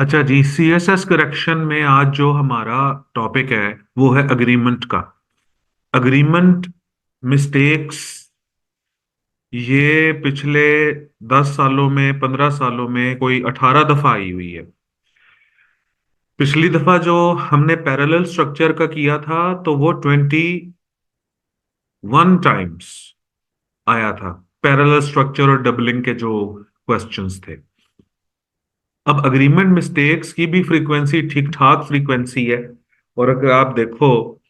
अच्छा जी, CSS correction में आज जो हमारा टॉपिक है वो है अग्रीमेंट का। अग्रीमेंट मिस्टेक्स ये पिछले 10 सालों में 15 सालों में कोई 18 दफा आई हुई है। पिछली दफा जो हमने पैरेलल स्ट्रक्चर का किया था तो वो 21 टाइम्स आया था। पैरेलल स्ट्रक्चर और डबलिंग के जो क्वेश्चंस थे। अब अग्रीमेंट मिस्टेक्स की भी फ्रीक्वेंसी ठीक ठाक फ्रीक्वेंसी है। और अगर आप देखो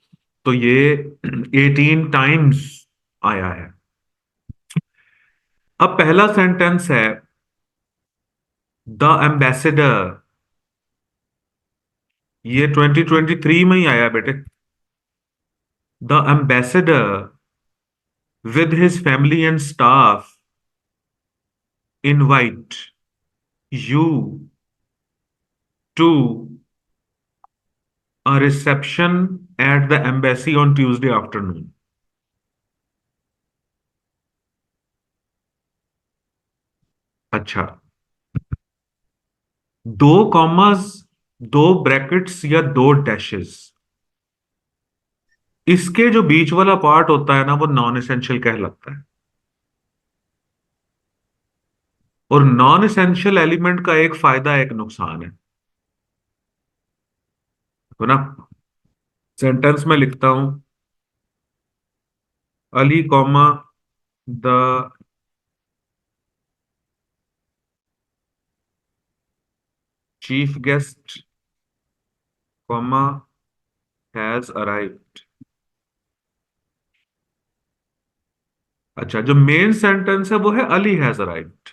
तो ये 18 टाइम्स आया है। अब पहला सेंटेंस है द एम्बेसडर। ये 2023 में ही आया बेटे। The ambassador with his family and staff invite you to a reception at the embassy on Tuesday afternoon. अच्छा, दो कॉमास, दो ब्रैकेट्स या दो डैशेस, इसके जो बीच वाला पार्ट होता है ना वो नॉन एसेंशियल कहलाता है। और नॉन एसेंशियल एलिमेंट का एक फायदा एक नुकसान है ना। सेंटेंस में लिखता हूं Ali comma the chief guest comma has arrived. अच्छा, जो मेन सेंटेंस है वो है अली हैज अराइव्ड।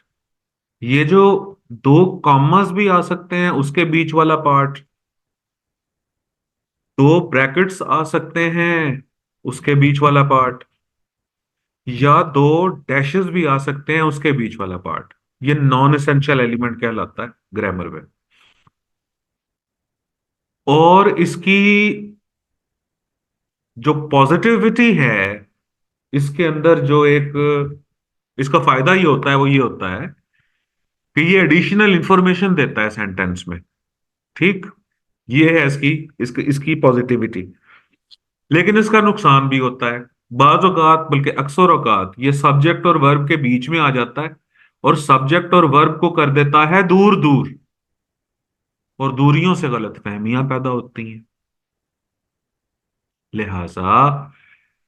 ये जो दो कॉमास भी आ सकते हैं उसके बीच वाला पार्ट, दो ब्रैकेट्स आ सकते हैं उसके बीच वाला पार्ट, या दो डैशेस भी आ सकते हैं उसके बीच वाला पार्ट, ये नॉन एसेंशियल एलिमेंट कहलाता है ग्रामर में। और इसकी जो पॉजिटिविटी है, इसके अंदर जो एक इसका फायदा ये होता है वो ये होता है कि ये एडिशनल इंफॉर्मेशन देता है सेंटेंस में। ठीक, ये है इसकी इसकी इसकी पॉजिटिविटी। लेकिन इसका नुकसान भी होता है। बाज औकात बल्कि अक्सर औकात ये सब्जेक्ट और वर्ब के बीच में आ जाता है और सब्जेक्ट और वर्ब को कर देता है दूर दूर, और दूरियों से गलतफहमियां पैदा होती हैं। लिहाजा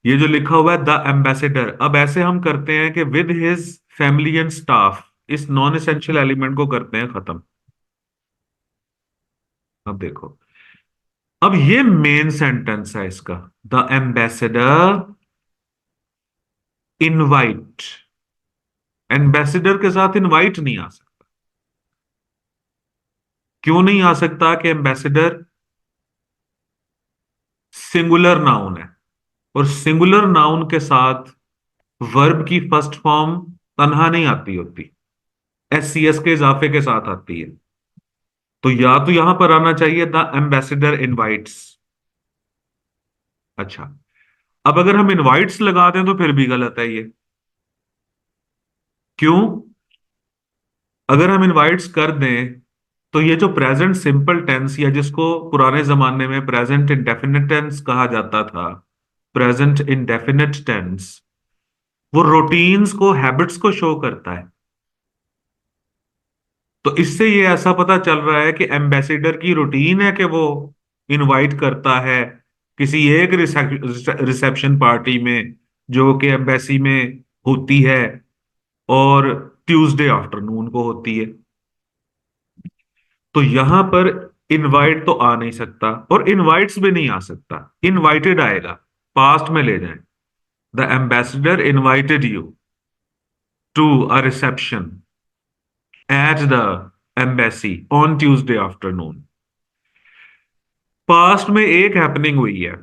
ये जो लिखा हुआ है द एम्बेसडर, अब ऐसे हम करते हैं कि with his family and staff, इस नॉन एसेंशियल एलिमेंट को करते हैं खत्म। अब देखो, अब ये मेन सेंटेंस है इसका। The ambassador invite. एम्बेसडर के साथ इनवाइट नहीं आ सकता। क्यों नहीं आ सकता? कि एम्बेसडर सिंगुलर नाउन है, और सिंगुलर नाउन के साथ वर्ब की फर्स्ट फॉर्म तन्हा नहीं आती होती, एस सी एस के इजाफे के साथ आती है। तो या तो यहां पर आना चाहिए द एम्बेसडर इनवाइट्स। अच्छा, अब अगर हम इनवाइट्स लगा दें तो फिर भी गलत है ये। क्यों? अगर हम इनवाइट्स कर दें तो ये जो प्रेजेंट सिंपल टेंस, या जिसको पुराने जमाने में प्रेजेंट इंडेफिनिट टेंस कहा जाता था, प्रेजेंट इंडेफिनिट टेंस, वो रूटीन्स को, हैबिट्स को शो करता है। तो इससे ये ऐसा पता चल रहा है कि एम्बेसडर की रूटीन है कि वो इनवाइट करता है किसी एक रिसेप्शन पार्टी में जो कि एम्बेसी में होती है, और ट्यूसडे आफ्टरनून को होती है। तो यहां पर इनवाइट तो आ नहीं सकता, और इनवाइट्स भी नहीं आ सकता। इनवाइटेड आएगा, पास्ट में ले जाएं। The ambassador invited you to a reception at the embassy on Tuesday afternoon. Past में एक हैपनिंग हुई है,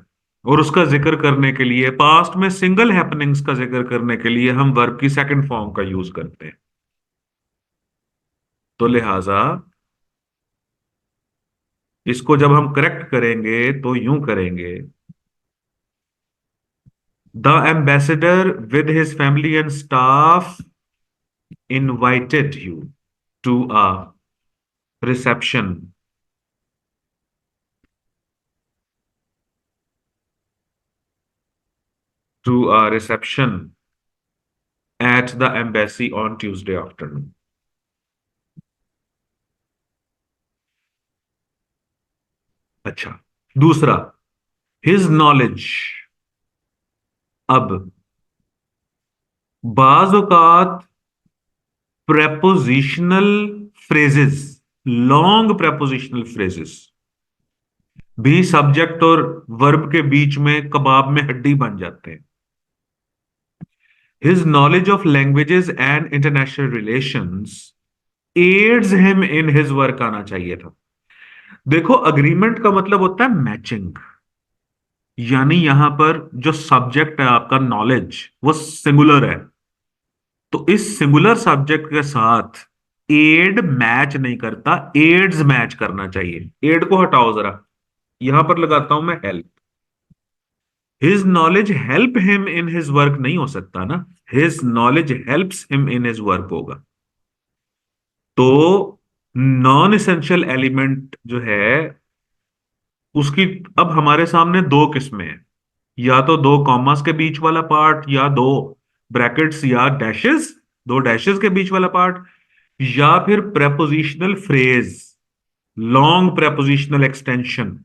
और उसका जिक्र करने के लिए, पास्ट में सिंगल हैपनिंग्स का जिक्र करने के लिए हम वर्ब की सेकंड फॉर्म का यूज करते हैं। तो लिहाजा इसको जब हम करेक्ट करेंगे तो यूं करेंगे the ambassador with his family and staff invited you to a reception to a reception at the embassy on Tuesday afternoon. अच्छा, दूसरा, his knowledge. अब बाज औकात prepositional phrases, long prepositional phrases भी सब्जेक्ट और वर्ब के बीच में कबाब में हड्डी बन जाते हैं. His knowledge of languages and international relations aids him in his work आना चाहिए था. देखो, अग्रीमेंट का मतलब होता है मैचिंग. यानी यहां पर जो सब्जेक्ट है आपका नॉलेज, वो सिंगुलर है. तो इस सिंगुलर सब्जेक्ट के साथ एड मैच नहीं करता, एड्स मैच करना चाहिए. एड को हटाओ जरा, यहां पर लगाता हूं मैं help. His knowledge help him in his work नहीं हो सकता ना, his knowledge helps him in his work होगा. तो नॉन एसेंशियल एलिमेंट जो है उसकी अब हमारे सामने दो किस्में हैं. या तो दो कॉमास के बीच वाला पार्ट, या दो ब्रैकेट्स या डैशेस, दो डैशेस के बीच वाला पार्ट, या फिर prepositional phrase, long prepositional extension.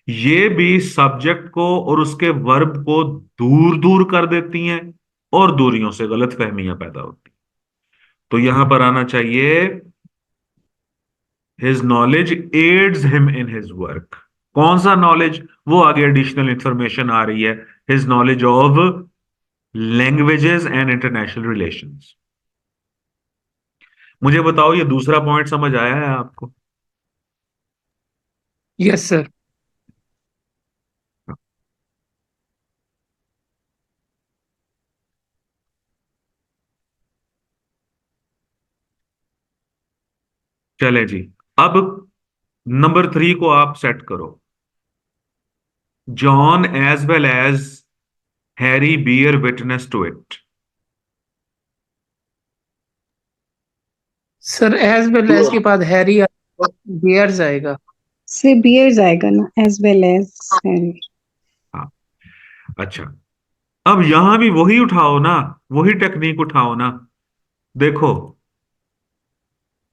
ये भी सब्जेक्ट को और उसके वर्ब को दूर दूर कर देती हैं और दूरियों से गलत फहमियां पैदा होती. तो यहां पर आना चाहिए his knowledge aids him in his work. कौन सा नॉलेज? वो आगे एडिशनल इंफॉर्मेशन आ रही है, his knowledge of languages and international relations. मुझे बताओ, ये दूसरा पॉइंट समझ आया है आपको? Yes sir. चले जी. अब नंबर 3 को आप सेट करो. John as well as Harry bear witness to it. Sir as well as के बाद हैरी बियर्स आएगा। से बियर्स आएगा ना, एज वेल एज हैरी। हाँ, अच्छा. अब यहां भी वही उठाओ ना, वही टेक्निक उठाओ ना. देखो,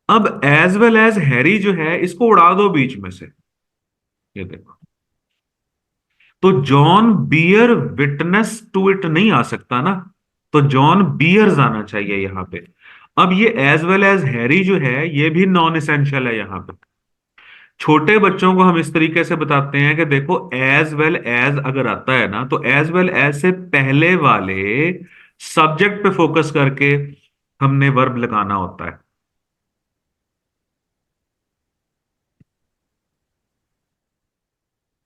अब एज वेल एज हैरी जो है इसको उड़ा दो बीच में से. ये देखो, तो John bear witness to it नहीं आ सकता ना, तो जॉन बियर्स आना चाहिए यहां पे. अब ये एज वेल एज हैरी जो है ये भी नॉन एसेंशियल है यहां पे. छोटे बच्चों को हम इस तरीके से बताते हैं कि देखो, एज वेल एज अगर आता है ना, तो एज वेल एज से पहले वाले सब्जेक्ट पे फोकस करके हमने वर्ब लगाना होता है.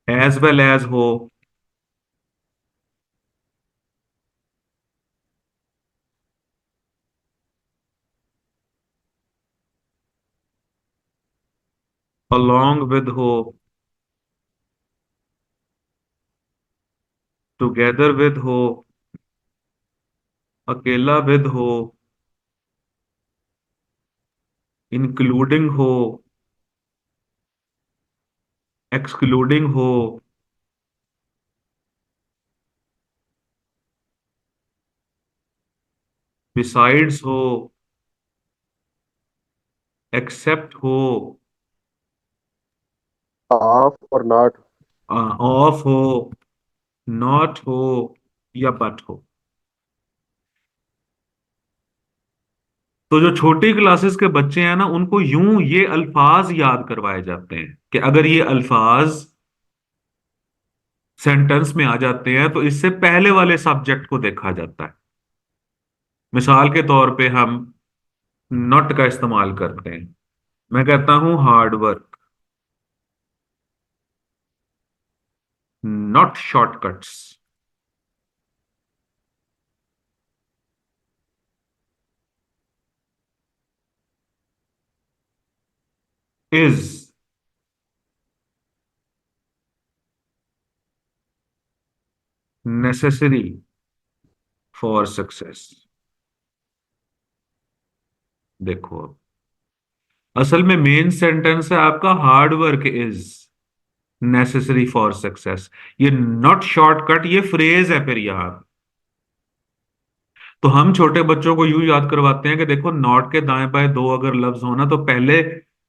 एज वेल एज हो, along with हो, टुगेदर विद हो, अकेला विद हो, इंक्लूडिंग हो, एक्सक्लूडिंग हो, बिसाइड्स हो, एक्सेप्ट हो, ऑफ और नॉट। ऑफ हो, नॉट हो, या बट हो. तो जो छोटी क्लासेस के बच्चे हैं ना, उनको यूं ये अल्फाज याद करवाए जाते हैं कि अगर ये अल्फाज सेंटेंस में आ जाते हैं तो इससे पहले वाले सब्जेक्ट को देखा जाता है. मिसाल के तौर पे हम नॉट का इस्तेमाल करते हैं. मैं कहता हूं hard work, not shortcuts. Is necessary for success. देखो, असल में मेन सेंटेंस है आपका hard work is necessary for success. ये नॉट शॉर्टकट, ये फ्रेज है फिर यहां. तो हम छोटे बच्चों को यूं याद करवाते हैं कि देखो, नॉट के दाएं बाएं दो अगर लफ्ज हो ना, तो पहले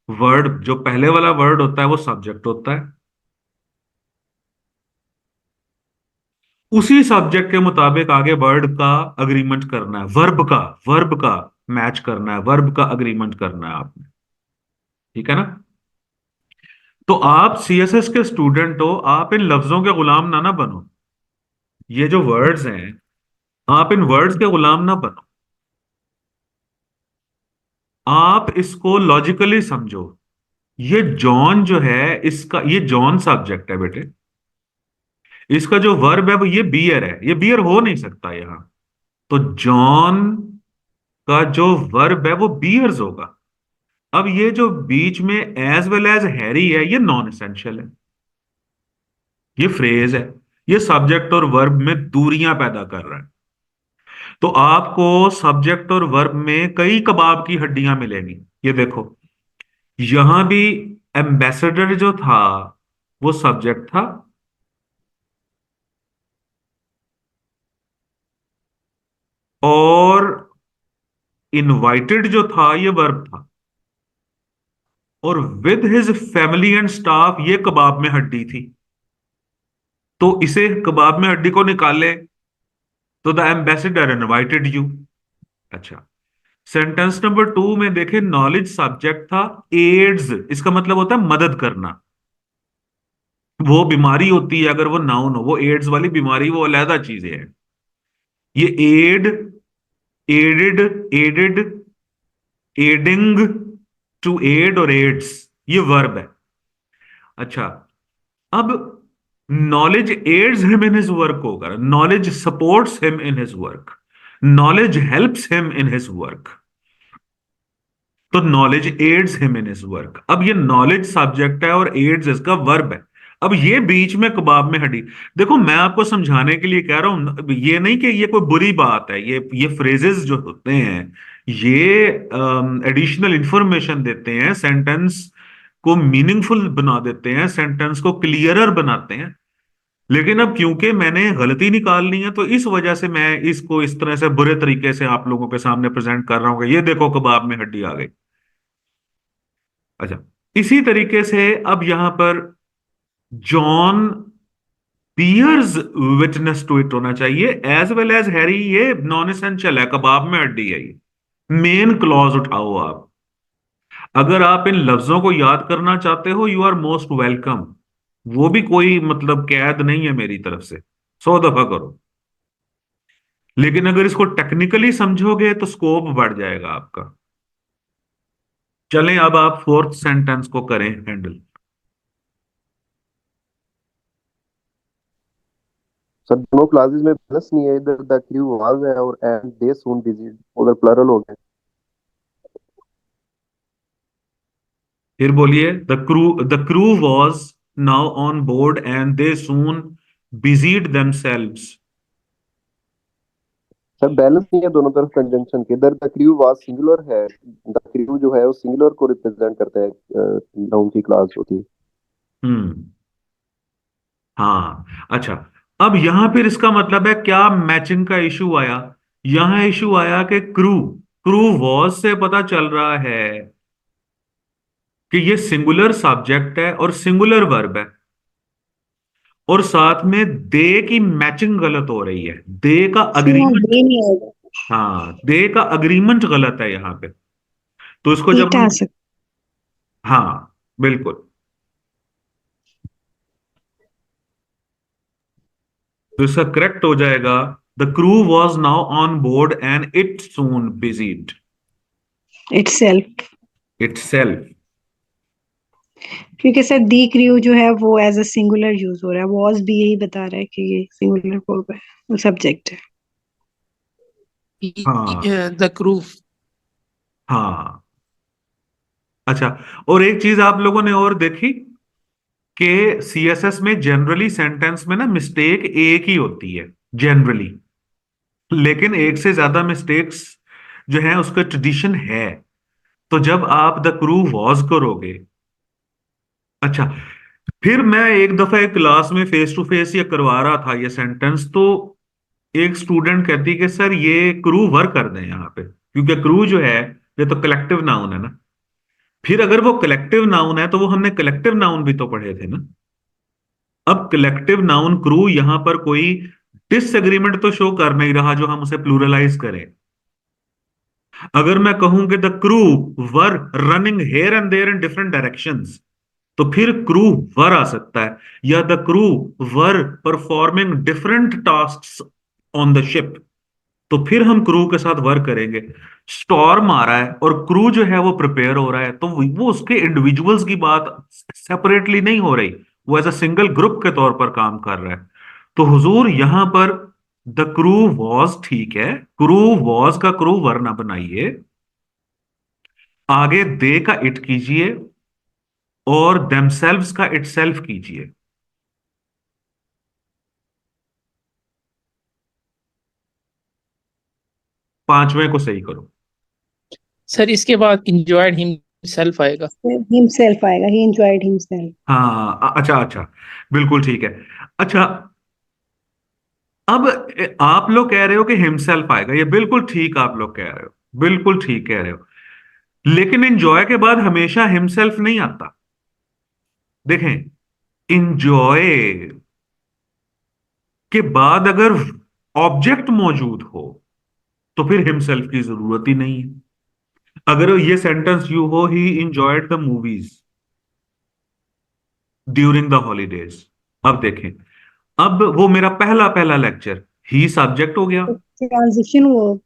वर्ड, जो पहले वाला वर्ड होता है वो सब्जेक्ट होता है, उसी सब्जेक्ट के मुताबिक आगे वर्ड का अग्रीमेंट करना है, वर्ब का मैच करना है, वर्ब का अग्रीमेंट करना है आपने। ठीक है ना? तो आप सीएसएस के स्टूडेंट हो, आप इन लफ्जों के गुलाम ना बनो। ये जो वर्ड्स हैं, आप इन वर्ड्स के गुलाम ना बनो, आप इसको लॉजिकली समझो। ये जॉन जो है, इसका ये जॉन सब्जेक्ट है बेटे, इसका जो वर्ब है वो ये बियर है, ये बियर हो नहीं सकता यहां। तो जॉन का जो वर्ब है वो बियर्स होगा। अब ये जो बीच में एज वेल एज हैरी है, ये नॉन एसेंशियल है, ये फ्रेज है, ये सब्जेक्ट और वर्ब में दूरियां पैदा कर रहा है। तो आपको सब्जेक्ट और वर्ब में कई कबाब की हड्डियां मिलेंगी। ये देखो, यहां भी एम्बेसडर जो था वो सब्जेक्ट था, और इनवाइटेड जो था ये वर्ब था, और with his family and staff ये कबाब में हड्डी थी। तो इसे कबाब में हड्डी को निकाले तो द एम्बेसडर इनवाइटेड यू। अच्छा, सेंटेंस नंबर 2 में देखें, नॉलेज सब्जेक्ट था, एड्स इसका मतलब होता है मदद करना। वो बीमारी होती है, अगर वो नाउन हो, वो एड्स वाली बीमारी वो अलहदा चीजें हैं। ये add, added, added, adding, to add और एड्स, ये वर्ब है। अच्छा, अब knowledge aids him in his work होगा, knowledge supports him in his work, knowledge helps him in his work, तो knowledge aids him in his work. अब ये knowledge subject है और एड्स इसका वर्ब है। अब ये बीच में कबाब में हड्डी, देखो मैं आपको समझाने के लिए कह रहा हूं, ये नहीं कि ये कोई बुरी बात है, ये फ्रेजेस जो होते हैं, ये एडिशनल इंफॉर्मेशन देते हैं, सेंटेंस को मीनिंगफुल बना देते हैं, सेंटेंस को क्लियरर बनाते हैं। लेकिन अब क्योंकि मैंने गलती निकालनी है, तो इस वजह से मैं इसको इस तरह से बुरे तरीके से आप लोगों के सामने प्रेजेंट कर रहा हूं कि ये देखो कबाब में हड्डी आ गई। अच्छा, इसी तरीके से अब यहां पर John bears witness to it होना चाहिए, एज वेल एज हैरी, ये नॉन एसेंशियल है, कबाब में हड्डी है, ये मेन क्लॉज उठाओ आप। अगर आप इन लफ्जों को याद करना चाहते हो, यू आर मोस्ट वेलकम। वो भी कोई मतलब कैद नहीं है मेरी तरफ से, 100 दफा करो। लेकिन अगर इसको टेक्निकली समझोगे तो स्कोप बढ़ जाएगा आपका। चलें, अब आप फोर्थ सेंटेंस को करें हैंडल। सर दोनों क्लासेस में प्लस नहीं है, इधर द क्रू वाज है और एंड दे सून विजिट, उधर प्लरल हो गया। फिर बोलिए, the crew was now on board and they soon busied themselves. Sir balance नहीं है दोनों तरफ कंजंक्शन के, इधर द क्रू वाज सिंगुलर है, द क्रू जो है वो सिंगुलर को रिप्रेजेंट करता है, नाउन की क्लास होती है। हम्म, हाँ। अच्छा, अब यहां फिर इसका मतलब है क्या मैचिंग का इशू आया? यहां इशू आया कि क्रू, क्रू वॉज से पता चल रहा है कि ये सिंगुलर सब्जेक्ट है और सिंगुलर वर्ब है, और साथ में दे की मैचिंग गलत हो रही है, दे का सर यहाँ अग्रीमेंट। दे नहीं आएगा, हाँ, दे का अग्रीमेंट गलत है यहां पे। तो इसको जब ईट आ हम, सकता। हाँ बिल्कुल, तो इसका करेक्ट हो जाएगा, the crew was now on board and it soon busied itself, itself. क्योंकि सर दी क्रू जो है वो एज अ सिंगुलर यूज हो रहा है, वॉज भी यही बता रहा है कि ये सिंगुलर वर्ब है, सब्जेक्ट है। हाँ, द क्रू। हाँ। अच्छा, और एक चीज आप लोगों ने और देखी कि सीएसएस में जनरली सेंटेंस में ना मिस्टेक एक ही होती है जनरली, लेकिन एक से ज्यादा मिस्टेक्स जो है उसका ट्रेडिशन है। तो जब आप द क्रू वॉज करोगे, अच्छा, फिर मैं एक दफा एक क्लास में फेस टू फेस ये करवा रहा था ये सेंटेंस, तो एक स्टूडेंट कहती कि सर ये क्रू वर्क कर दें यहाँ पे, क्योंकि क्रू जो है ये तो कलेक्टिव नाउन है ना। फिर अगर वो कलेक्टिव नाउन है तो वो हमने कलेक्टिव नाउन भी तो पढ़े थे ना। अब कलेक्टिव नाउन क्रू यहां पर कोई डिसएग्रीमेंट तो शो कर नहीं रहा जो हम उसे प्लूरलाइज करें। अगर मैं कहूं कि the crew were running here and there in different directions, तो फिर क्रू वर आ सकता है, या the crew were performing different tasks on the ship, तो फिर हम क्रू के साथ वर्क करेंगे। स्टॉर्म आ रहा है और क्रू जो है वो प्रिपेयर हो रहा है, तो वो उसके इंडिविजुअल्स की बात सेपरेटली नहीं हो रही, वो एज अ सिंगल ग्रुप के तौर पर काम कर रहा है। तो हुजूर यहां पर द क्रू वॉज, ठीक है, क्रू वॉज का क्रू वर ना बनाइए, आगे दे का इट कीजिए और देमसेल्व्स का इटसेल्फ कीजिए। पांचवें को सही करो। सर इसके बाद इंजॉयड हिमसेल्फ आएगा। हिमसेल्फ आएगा, ही एंजॉयड हिमसेल्फ। हाँ अच्छा अच्छा, बिल्कुल ठीक है। अच्छा, अब आप लोग कह रहे हो कि हिमसेल्फ आएगा, ये बिल्कुल ठीक आप लोग कह रहे हो, बिल्कुल ठीक कह रहे हो। लेकिन इंजॉय के बाद हमेशा हिमसेल्फ नहीं आता। देखें, इंजॉय के बाद अगर ऑब्जेक्ट मौजूद हो तो फिर हिमसेल्फ की जरूरत ही नहीं है। अगर ये सेंटेंस यू हो, ही enjoyed the movies during the holidays, अब देखें, अब वो मेरा पहला पहला लेक्चर, ही सब्जेक्ट हो गया, ट्रांजिशन वो।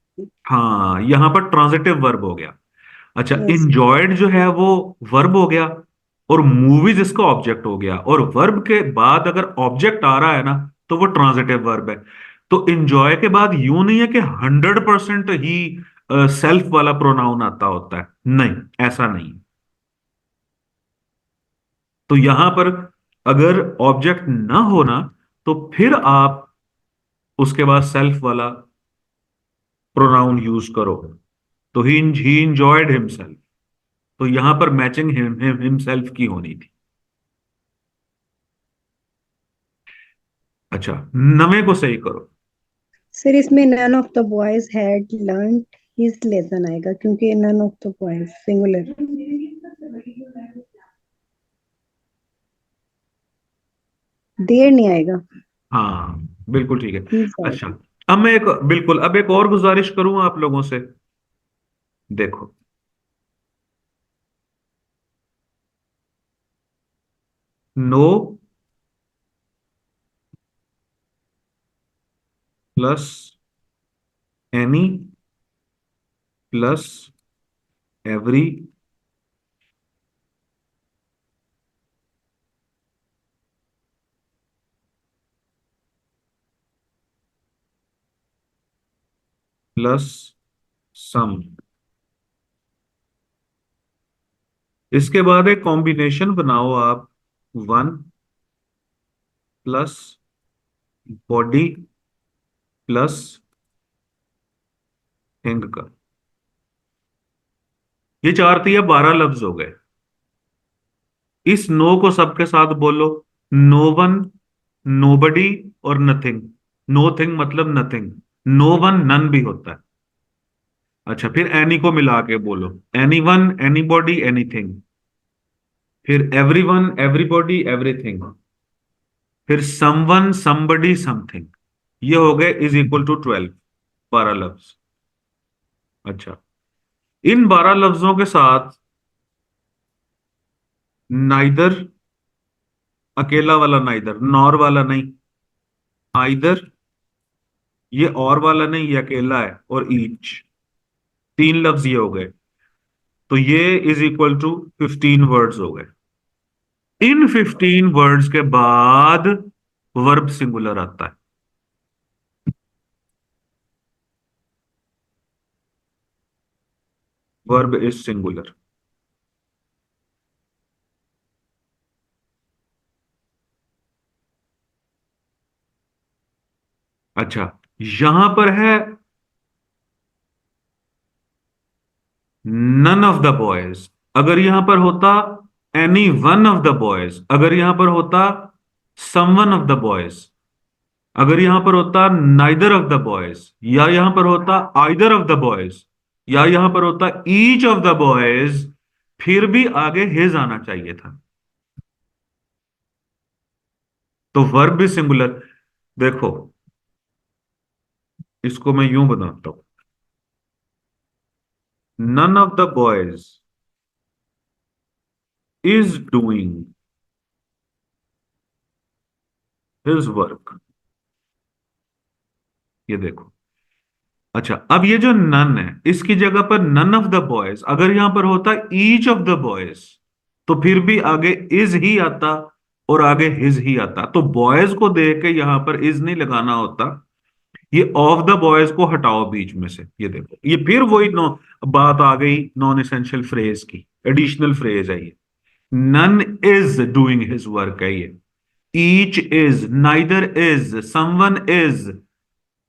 हाँ यहां पर ट्रांजिटिव वर्ब हो गया। अच्छा, यस। इंजॉयड जो है वो वर्ब हो गया और मूवीज इसका ऑब्जेक्ट हो गया, और वर्ब के बाद अगर ऑब्जेक्ट आ रहा है ना तो वो ट्रांजिटिव वर्ब है। तो इंजॉय के बाद यूं नहीं है कि 100% ही सेल्फ वाला प्रोनाउन आता होता है, नहीं, ऐसा नहीं। तो यहां पर अगर ऑब्जेक्ट ना होना तो फिर आप उसके बाद सेल्फ वाला प्रोनाउन यूज करो। तो ही इंजॉयड हिमसेल्फ, तो यहां पर मैचिंग हिमसेल्फ की होनी थी। अच्छा, नवे को सही करो। सर इसमें none of the boys had learned his lesson आएगा, क्योंकि none of the boys singular. There नहीं आएगा। हाँ बिल्कुल ठीक है। He's अच्छा, आएगा। अब मैं एक, बिल्कुल अब एक और गुजारिश करूं आप लोगों से। देखो, no plus any plus every plus some, इसके बाद एक कॉम्बिनेशन बनाओ आप, one plus body plus thing का। ये चार थी, 12 लफ्ज हो गए। इस नो को सबके साथ बोलो, नो वन, नोबडी और नथिंग। नो थिंग मतलब नथिंग, नो वन नन भी होता है। अच्छा, फिर एनी को मिला के बोलो, any one, any body, anything. फिर एवरी वन, एवरीबॉडी, एवरीथिंग। फिर समवन, समबडी, समथिंग। ये हो गए इज इक्वल टू 12, 12 लफ्ज। अच्छा, इन 12 लफ्जों के साथ नाइदर, अकेला वाला नाइदर, नॉर वाला नहीं, आइदर, ये और वाला नहीं, ये अकेला है, और ईच, तीन लफ्ज ये हो गए। तो ये इज इक्वल टू 15 वर्ड्स हो गए। इन 15 वर्ड्स के बाद वर्ब सिंगुलर आता है। Verb is singular. अच्छा, यहां पर है नन ऑफ द बॉयज, अगर यहां पर होता any one of the boys, अगर यहां पर होता समवन ऑफ द बॉयज, अगर यहां पर होता नाइदर ऑफ द बॉयज, या यहां पर होता आइदर ऑफ द बॉयज, या यहां पर होता ईच ऑफ द बॉयज, फिर भी आगे हिज आना चाहिए था। तो वर्ब भी सिंगुलर। देखो, इसको मैं यूं बनाता हूं, none of the boys is doing his work. ये देखो। अच्छा, अब ये जो नन है, इसकी जगह पर नन ऑफ द बॉयज, अगर यहां पर होता ईच ऑफ द बॉयज, तो फिर भी आगे इज ही आता और आगे हिज ही आता। तो बॉयज को देख के यहां पर इज नहीं लगाना होता। ये ऑफ द बॉयज को हटाओ बीच में से। ये देखो, ये फिर वही नो बात आ गई, नॉन एसेंशियल फ्रेज की, एडिशनल फ्रेज है ये। None is doing his work है ये। Each is, neither is, someone is,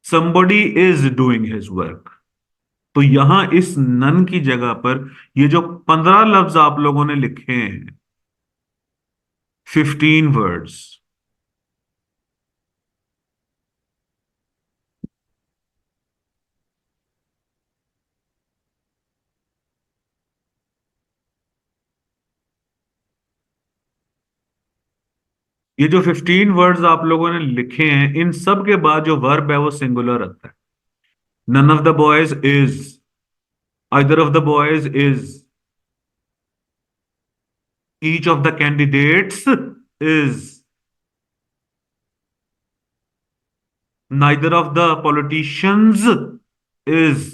somebody is doing his work। तो यहां इस नन की जगह पर ये जो 15 लफ्ज आप लोगों ने लिखे हैं, 15 वर्ड्स, ये जो 15 वर्ड्स आप लोगों ने लिखे हैं, इन सब के बाद जो वर्ब है वो सिंगुलर आता है। None of the boys is, either of the boys is, each of the candidates is, neither of the politicians is.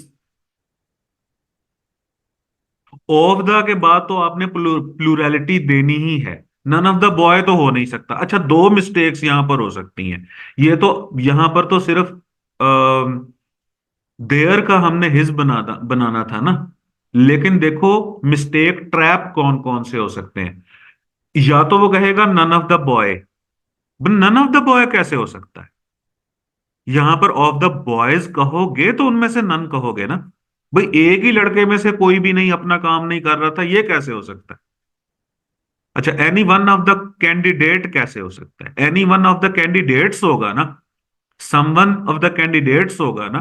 Of the के बाद तो आपने प्लूरैलिटी देनी ही है। नन ऑफ द बॉय तो हो नहीं सकता। अच्छा, दो मिस्टेक्स यहां पर हो सकती हैं। ये तो यहां पर तो सिर्फ देयर का हमने हिज बनाना था ना। लेकिन देखो, मिस्टेक ट्रैप कौन कौन से हो सकते हैं। या तो वो कहेगा none of the boy. None of the boy कैसे हो सकता है? यहां पर ऑफ द बॉयज कहोगे तो उनमें से नन कहोगे ना। भाई, एक ही लड़के में से कोई भी नहीं अपना काम नहीं कर रहा था, ये कैसे हो सकता है? अच्छा, any one of the candidate कैसे हो सकता है? Any one of the candidates होगा ना, समवन ऑफ द कैंडिडेट्स होगा ना।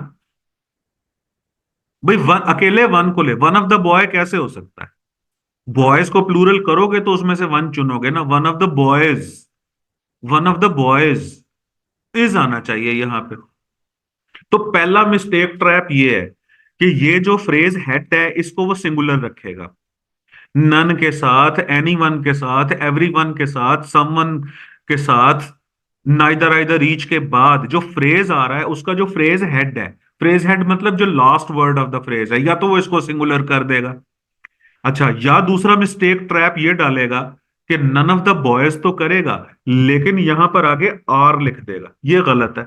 भाई, वन अकेले वन को ले, वन ऑफ द बॉय कैसे हो सकता है? बॉयज को प्लूरल करोगे तो उसमें से वन चुनोगे ना। One of the boys, one of the boys is आना चाहिए यहां पे। तो पहला मिस्टेक ट्रैप ये है कि ये जो फ्रेज हेट है, इसको वो सिंगुलर रखेगा। नन के साथ, एनी वन के साथ, एवरी वन के साथ, समवन के साथ, नाइदर आइदर ईच के बाद जो फ्रेज आ रहा है, उसका जो फ्रेज हेड है, फ्रेज हेड मतलब जो last word of the phrase है, या तो वो इसको सिंगुलर कर देगा। अच्छा, या दूसरा मिस्टेक ट्रैप ये डालेगा कि नन ऑफ द बॉयज तो करेगा, लेकिन यहां पर आगे आर लिख देगा। ये गलत है।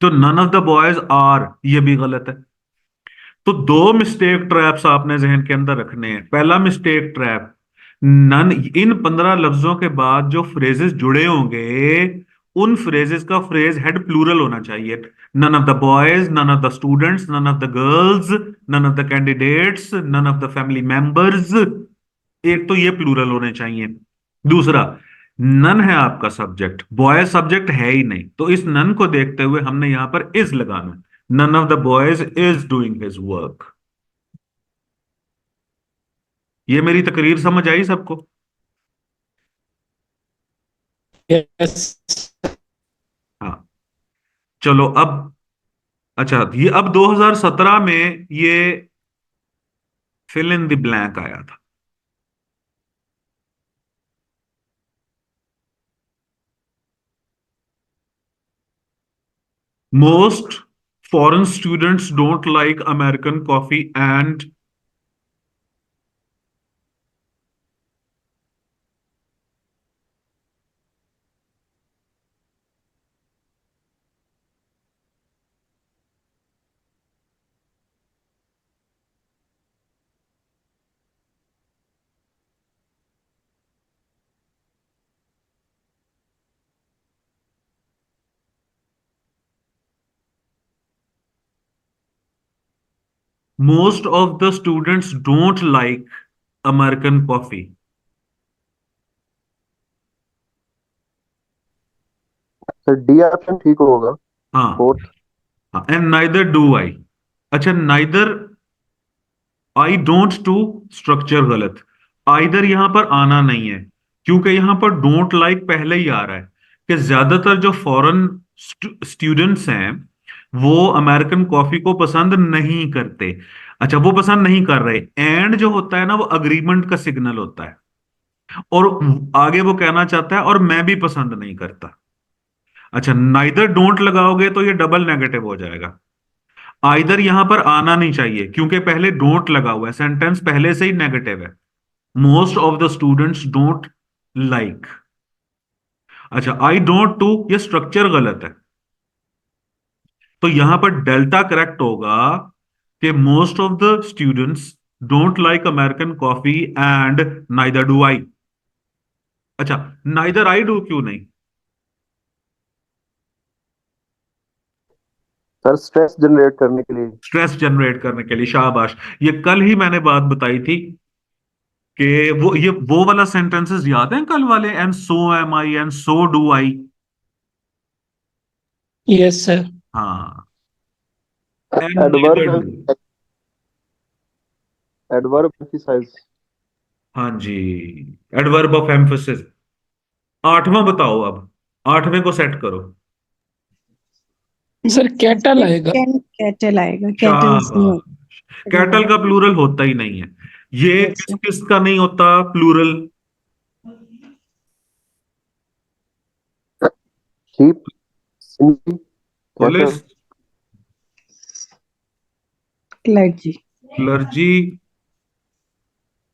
तो none of the boys are, ये भी गलत है। तो दो मिस्टेक ट्रैप्स आपने जहन के अंदर रखने हैं। पहला मिस्टेक ट्रैप, नन, इन 15 लफ्जों के बाद जो फ्रेजेस जुड़े होंगे, उन फ्रेजेस का फ्रेज हेड प्लूरल होना चाहिए। None of the boys, none of the students, none of the girls, none of the candidates, none of the family members. एक तो ये प्लूरल होने चाहिए। दूसरा, नन है आपका सब्जेक्ट, बॉय सब्जेक्ट है ही नहीं, तो इस नन को देखते हुए हमने यहां पर इज लगाना। None of the boys is doing his work. ये मेरी तकरीर समझ आई सबको? यस। हाँ। चलो अब, अच्छा, ये अब 2017 में ये फिल इन द ब्लैंक आया था। Most foreign students don't like American coffee and most of the students don't like American coffee। Sir D option ठीक होगा, हाँ फोर्थ। हाँ, एंड नाइदर डू आई। अच्छा, neither I don't to structure गलत। Either यहां पर आना नहीं है, क्योंकि यहां पर डोंट लाइक पहले ही आ रहा है कि ज्यादातर जो फॉरेन स्टूडेंट्स हैं वो अमेरिकन कॉफी को पसंद नहीं करते। अच्छा, वो पसंद नहीं कर रहे, एंड जो होता है ना वो अग्रीमेंट का सिग्नल होता है, और आगे वो कहना चाहता है और मैं भी पसंद नहीं करता। अच्छा, नाइदर डोंट लगाओगे तो ये डबल नेगेटिव हो जाएगा। आइदर यहां पर आना नहीं चाहिए क्योंकि पहले डोंट लगा हुआ है, सेंटेंस पहले से ही नेगेटिव है। Most of the students don't like. अच्छा, आई डोंट टू, ये स्ट्रक्चर गलत है, तो यहां पर डेल्टा करेक्ट होगा कि most of the students don't like American coffee and neither do I. अच्छा, नाइदर आई डू क्यों नहीं? सर स्ट्रेस जनरेट करने के लिए। स्ट्रेस जनरेट करने के लिए, शाबाश। ये कल ही मैंने बात बताई थी कि वो वाला सेंटेंसेस याद है कल वाले, and so am I and so do I. Yes sir. हाँ, and adverb neither do. Adverb emphasize. हाँ जी, एडवर्ब ऑफ एम्फोसिस। आठवां बताओ अब, आठवें को सेट करो। सर कैटल आएगा। कैन कैटल आएगा, कैटल्स नहीं शाबाश। कैटल का प्लूरल होता ही नहीं है। ये किस होता। किस का नहीं होता plural? Sheep, Sindhi, police, cattle. Clergy, clergy,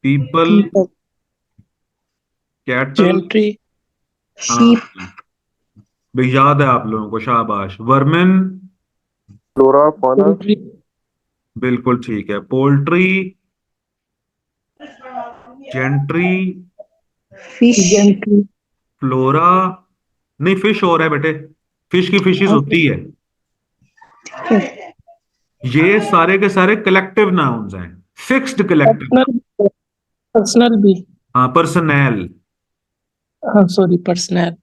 people, people, cattle. Gentry. Sheep, हाँ भाई, याद है आप लोगों को, शाबाश। Vermin, flora, fauna. पोल्ट्री। बिल्कुल ठीक है। Poultry, gentry, fish. Gentry. Flora. नहीं, फिश और है बेटे, फिश की फिशेस ओके, होती है। ये सारे के सारे कलेक्टिव नाउन्स हैं, फिक्स्ड कलेक्टिव। पर्सनल। पर्सनल भी। हाँ, पर्सनैल। हाँ सॉरी, पर्सनल।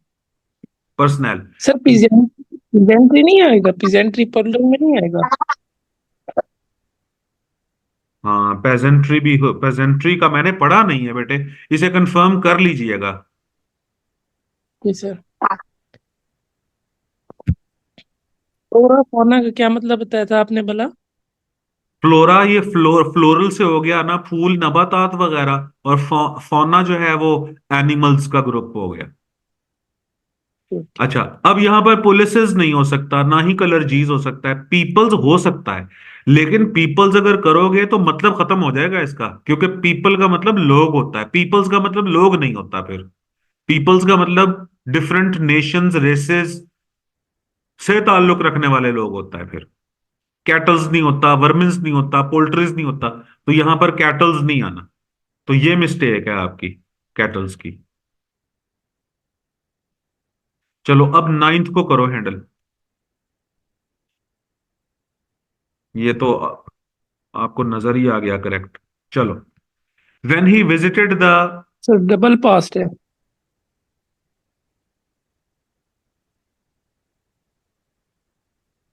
पर्सनैल। सर पिजेंट्री नहीं आएगा, पिजेंट्री पर्लर में नहीं आएगा। हाँ, पेजेंट्री भी हो, पेजेंट्री का मैंने पढ़ा नहीं है बेटे, इसे कंफर्म कर लीजिएगा। जी सर। फ्लोरा फौना का क्या मतलब बताया था आपने बोला? फ्लोरा, ये फ्लोरल से हो गया ना, फूल नबातात वगैरह, और फौना जो है वो एनिमल्स का ग्रुप हो गया। ठीक। अच्छा, अब यहां पर पुलिसेस नहीं हो सकता, ना ही कलरजीज हो सकता है, पीपल्स हो सकता है। लेकिन पीपल्स अगर करोगे तो मतलब खत्म हो जाएगा इसका, क्योंकि पीपल का मतलब लोग होता है, पीपल्स का मतलब लोग नहीं होता फिर। पीपल्स का मतलब डिफरेंट नेशंस, रेसेस से ताल्लुक रखने वाले लोग होता है फिर। कैटल्स नहीं होता, वर्मिन्स नहीं होता, पोल्ट्रीज नहीं होता, तो यहां पर कैटल्स नहीं आना। तो ये मिस्टेक है आपकी, कैटल्स की। चलो, अब नाइन्थ को करो हैंडल। ये तो आपको नजर ही आ गया करेक्ट। चलो, when he visited the. Sir double past है।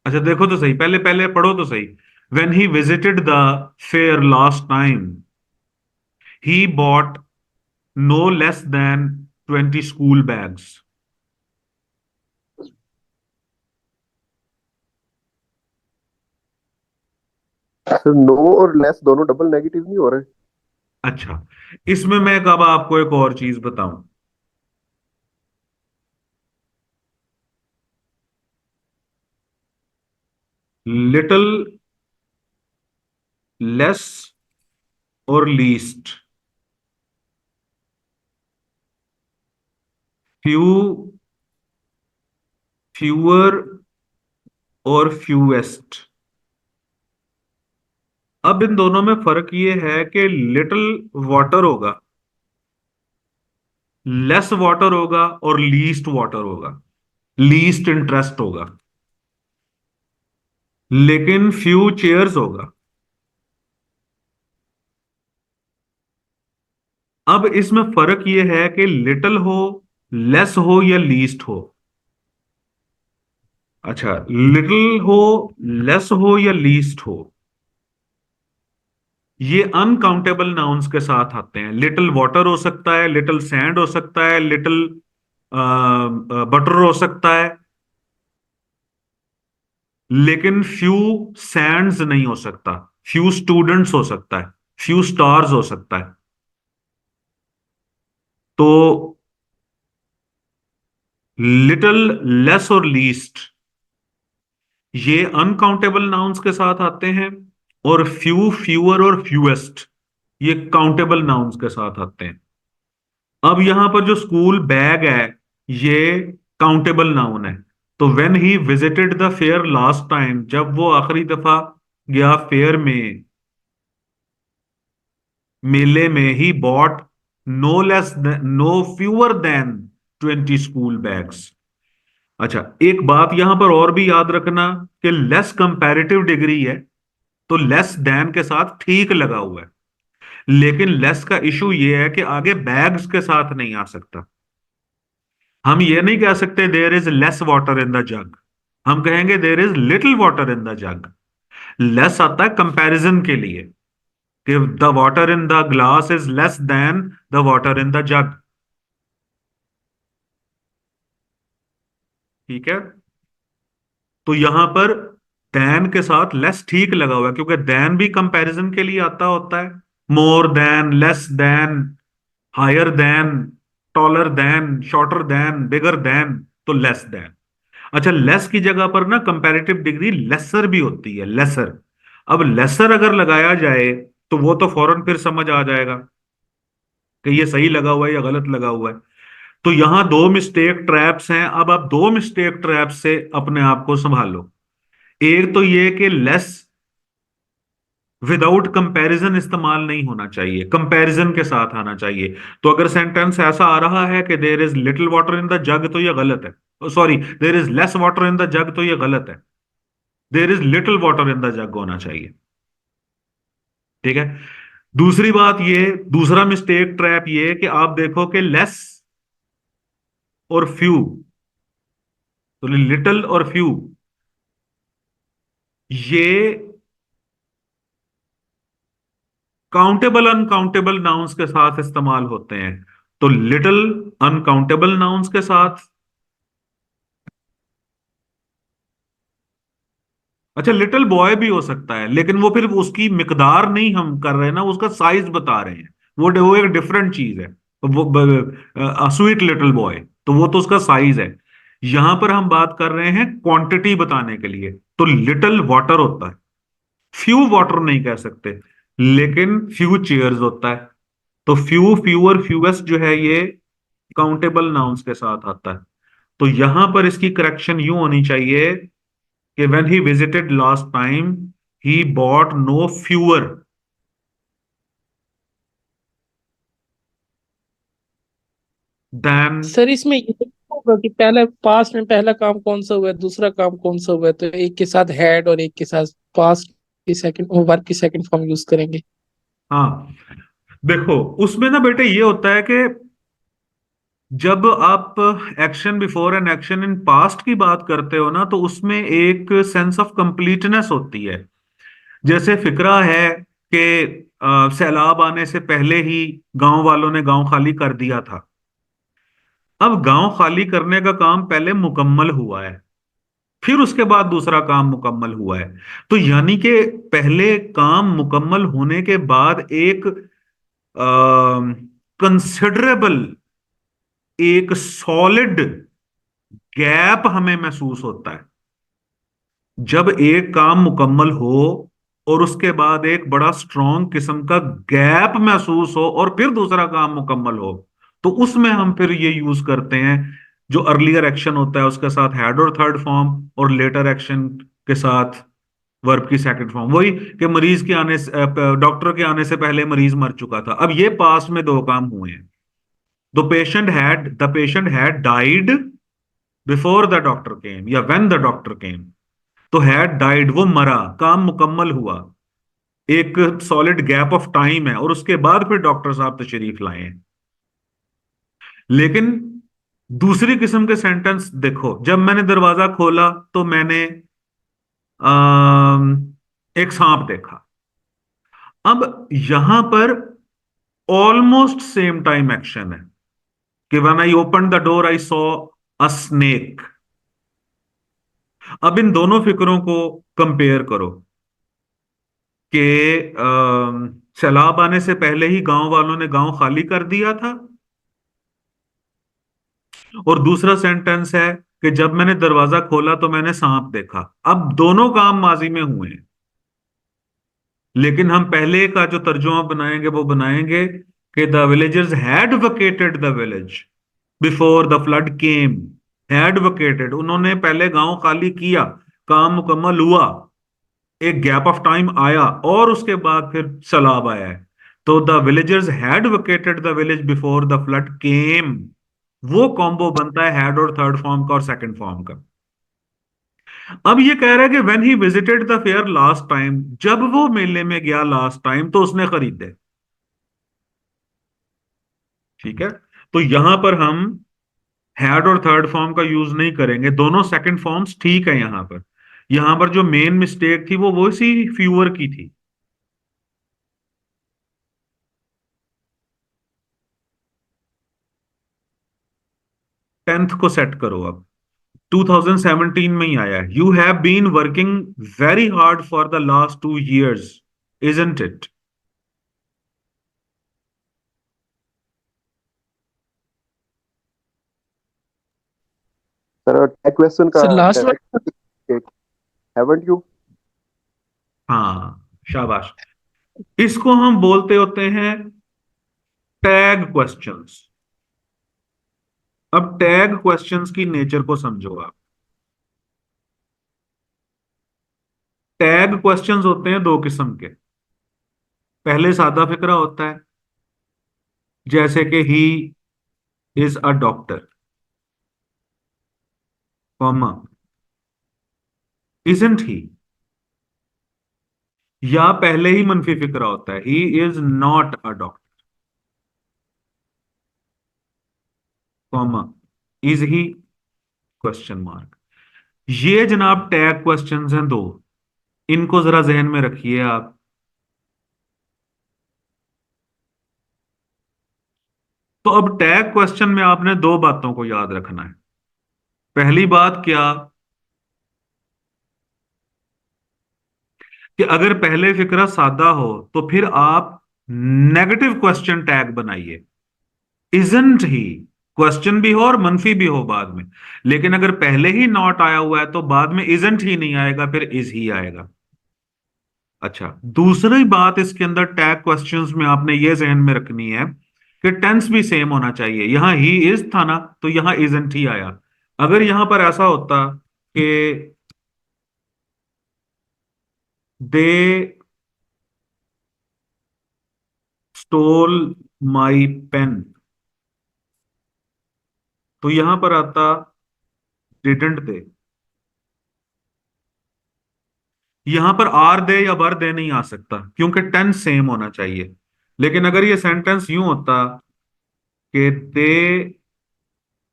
अच्छा, देखो तो सही, पहले पहले पढ़ो तो सही। When he visited the fair last time, he bought no less than 20 school bags. Sir no और लेस दोनों डबल नेगेटिव नहीं हो रहे? अच्छा, इसमें मैं कब आपको एक और चीज बताऊं। लिटिल, लेस और लीस्ट, फ्यू, फ्यूअर और फ्यूएस्ट। अब इन दोनों में फर्क ये है कि लिटिल वाटर होगा, लेस वाटर होगा और लीस्ट वाटर होगा, लीस्ट इंटरेस्ट होगा। लेकिन फ्यू चेयर्स होगा। अब इसमें फर्क ये है कि लिटिल हो, लेस हो या लीस्ट हो। अच्छा, लिटिल हो, लेस हो या लीस्ट हो, ये अनकाउंटेबल नाउन्स के साथ आते हैं। लिटिल वाटर हो सकता है, लिटिल सैंड हो सकता है, लिटिल बटर हो सकता है, लेकिन फ्यू सैंड्स नहीं हो सकता, फ्यू स्टूडेंट्स हो सकता है, फ्यू स्टार्स हो सकता है। तो लिटिल, लेस और लीस्ट ये अनकाउंटेबल नाउन्स के साथ आते हैं, और फ्यू, फ्यूअर और फ्यूएस्ट ये काउंटेबल नाउन्स के साथ आते हैं। अब यहां पर जो स्कूल बैग है, ये काउंटेबल नाउन है। तो when he visited the fair last time, जब वो आखिरी दफा गया फेयर में, मेले में, he bought no less, no fewer than 20 school bags. अच्छा, एक बात यहां पर और भी याद रखना कि लेस कंपैरेटिव डिग्री है, तो लेस देन के साथ ठीक लगा हुआ है, लेकिन लेस का इशू ये है कि आगे बैग्स के साथ नहीं आ सकता। हम ये नहीं कह सकते there is less water in the jug, हम कहेंगे there is little water in the jug. Less आता है कंपैरिजन के लिए, कि the water in the glass is less than the water in the jug. ठीक है, तो यहां पर देन के साथ लेस ठीक लगा हुआ है, क्योंकि देन भी कंपैरिजन के लिए आता होता है। More than, less than, higher than, taller than, shorter than, bigger than, तो लेस देन। अच्छा, लेस की जगह पर ना कंपैरेटिव डिग्री लेसर भी होती है, लेसर। अब लेसर अगर लगाया जाए तो वो तो फौरन फिर समझ आ जाएगा कि ये सही लगा हुआ है या गलत लगा हुआ है। तो यहां दो मिस्टेक ट्रैप्स हैं। अब आप दो मिस्टेक ट्रैप्स से अपने आप को संभालो। एक तो ये कि लेस विदाउट कंपैरिजन इस्तेमाल नहीं होना चाहिए, कंपैरिजन के साथ आना चाहिए। तो अगर सेंटेंस ऐसा आ रहा है कि there is little water in the jug, तो ये गलत है। Sorry, there is less water in the jug, तो ये गलत है। There is little water in the jug होना चाहिए। ठीक है। दूसरी बात ये, दूसरा मिस्टेक ट्रैप ये कि आप देखो कि लेस और फ्यू, तो लिटिल और फ्यू ये काउंटेबल अनकाउंटेबल नाउन्स के साथ इस्तेमाल होते हैं। तो लिटिल अनकाउंटेबल नाउन्स के साथ, अच्छा लिटिल बॉय भी हो सकता है, लेकिन वो फिर उसकी मिकदार नहीं हम कर रहे हैं ना, उसका साइज बता रहे हैं। वो एक डिफरेंट चीज है। वो स्वीट लिटिल बॉय, तो वो तो उसका साइज है। यहां पर हम बात कर रहे हैं क्वांटिटी बताने के लिए। तो लिटिल वाटर होता है, फ्यू वाटर नहीं कह सकते, लेकिन फ्यू चेयर्स होता है। तो फ्यू, फ्यूअर, फ्यूएस्ट जो है ये काउंटेबल नाउन्स के साथ आता है। तो यहां पर इसकी करेक्शन यूं होनी चाहिए कि when he visited last time he bought no fewer than। Sir इसमें ये होगा कि पहले पास्ट में पहला काम कौन सा हुआ है, दूसरा काम कौन सा हुआ है, तो एक के साथ हैड और एक के साथ पास्ट की सेकंड वर्ब की सेकंड फॉर्म यूज करेंगे। हाँ, देखो उसमें ना बेटे ये होता है कि जब आप action before and action in past की बात करते हो ना, तो उसमें एक सेंस ऑफ कंप्लीटनेस होती है। जैसे फिक्रा है कि सैलाब आने से पहले ही गांव वालों ने गांव खाली कर दिया था। अब गांव खाली करने का काम पहले मुकम्मल हुआ है, फिर उसके बाद दूसरा काम मुकम्मल हुआ है। तो यानी कि पहले काम मुकम्मल होने के बाद एक कंसिडरेबल, एक सॉलिड गैप हमें महसूस होता है। जब एक काम मुकम्मल हो और उसके बाद एक बड़ा स्ट्रॉन्ग किस्म का गैप महसूस हो और फिर दूसरा काम मुकम्मल हो, तो उसमें हम फिर ये यूज करते हैं, जो अर्लियर एक्शन होता है उसके साथ हैड और थर्ड फॉर्म, और लेटर एक्शन के साथ वर्ब की सेकंड फॉर्म। वही कि मरीज के आने से, डॉक्टर के आने से पहले मरीज मर चुका था। अब ये पास्ट में दो काम हुए हैं। The patient had died before the doctor केम, या व्हेन द डॉक्टर केम। तो हैड डाइड, वो मरा, काम मुकम्मल हुआ, एक सॉलिड गैप ऑफ टाइम है, और उसके बाद फिर डॉक्टर साहब तशरीफ लाए हैं। लेकिन दूसरी किस्म के सेंटेंस देखो, जब मैंने दरवाजा खोला तो मैंने एक सांप देखा। अब यहां पर ऑलमोस्ट सेम टाइम एक्शन है कि when I open the door I saw a snake. अब इन दोनों फिक्रों को कंपेयर करो कि सैलाब आने से पहले ही गांव वालों ने गांव खाली कर दिया था, और दूसरा सेंटेंस है कि जब मैंने दरवाजा खोला तो मैंने सांप देखा। अब दोनों काम माजी में हुए हैं, लेकिन हम पहले का जो तर्जुमा बनाएंगे वो बनाएंगे कि the villagers had vacated the village before the flood came. Had vacated, उन्होंने पहले गांव खाली किया, काम मुकम्मल हुआ, एक गैप ऑफ टाइम आया और उसके बाद फिर सैलाब आया है। तो the villagers had vacated the village before the flood came, वो कॉम्बो बनता है हैड और थर्ड फॉर्म का और सेकंड फॉर्म का। अब ये कह रहा है कि when he visited the fair last time, जब वो मेले में गया लास्ट टाइम तो उसने खरीदे। ठीक है, तो यहां पर हम हैड और थर्ड फॉर्म का यूज नहीं करेंगे, दोनों सेकंड फॉर्म्स ठीक है। यहां पर जो मेन मिस्टेक थी वो सी फ्यूअर की थी। टेंथ को सेट करो अब, 2017 में ही आया है। You have been working very hard for the last 2 years, isn't it? Sir tag question का सर लास्ट हैवंट यू। हाँ, शाबाश। इसको हम बोलते होते हैं टैग क्वेश्चंस। अब टैग क्वेश्चंस की नेचर को समझो आप। टैग क्वेश्चंस होते हैं दो किस्म के। पहले सादा फिक्रा होता है, जैसे कि he is a doctor, comma isn't he. या पहले ही मनफी फिक्रा होता है, ही is not a doctor, comma is he, question mark. ये जनाब टैग क्वेश्चंस हैं दो, इनको जरा जहन में रखिए आप। तो अब टैग क्वेश्चन में आपने दो बातों को याद रखना है। पहली बात क्या, कि अगर पहले फिक्रा सादा हो तो फिर आप नेगेटिव क्वेश्चन टैग बनाइए, इजंट ही, क्वेश्चन भी हो और मनफी भी हो बाद में। लेकिन अगर पहले ही नॉट आया हुआ है तो बाद में इजंट ही नहीं आएगा, फिर इज ही आएगा। अच्छा, दूसरी बात इसके अंदर टैग क्वेश्चंस में आपने ये जहन में रखनी है कि टेंस भी सेम होना चाहिए। यहां ही इज था ना, तो यहां इजंट ही आया। अगर यहां पर ऐसा होता कि दे स्टोल माई पेन, तो यहां पर आता डिडंट दे। यहां पर आर दे या वर दे नहीं आ सकता क्योंकि टेंस सेम होना चाहिए। लेकिन अगर ये सेंटेंस यूं होता कि they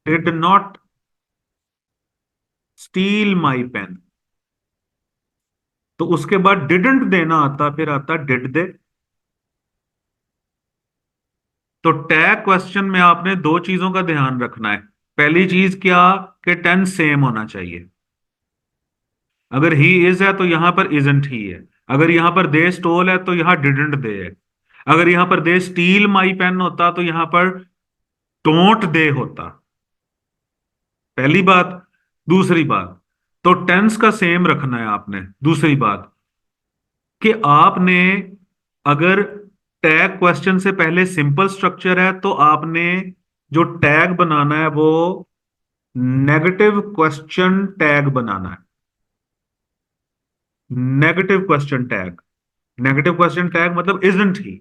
did not steal my pen, तो उसके बाद डिडंट देना आता, फिर आता डिड दे। तो टैग क्वेश्चन में आपने दो चीजों का ध्यान रखना है। पहली चीज क्या, कि टेंस सेम होना चाहिए। अगर ही इज है तो यहां पर इजंट ही है। अगर यहां पर दे स्टोल है तो यहां डिडंट दे है। अगर यहां पर दे स्टील माई पेन होता तो यहां पर डोंट दे होता। पहली बात। दूसरी बात, तो टेंस का सेम रखना है आपने। दूसरी बात कि आपने, अगर टैग क्वेश्चन से पहले सिंपल स्ट्रक्चर है तो आपने जो टैग बनाना है वो नेगेटिव क्वेश्चन टैग बनाना है। Negative question tag, negative question tag मतलब isn't he,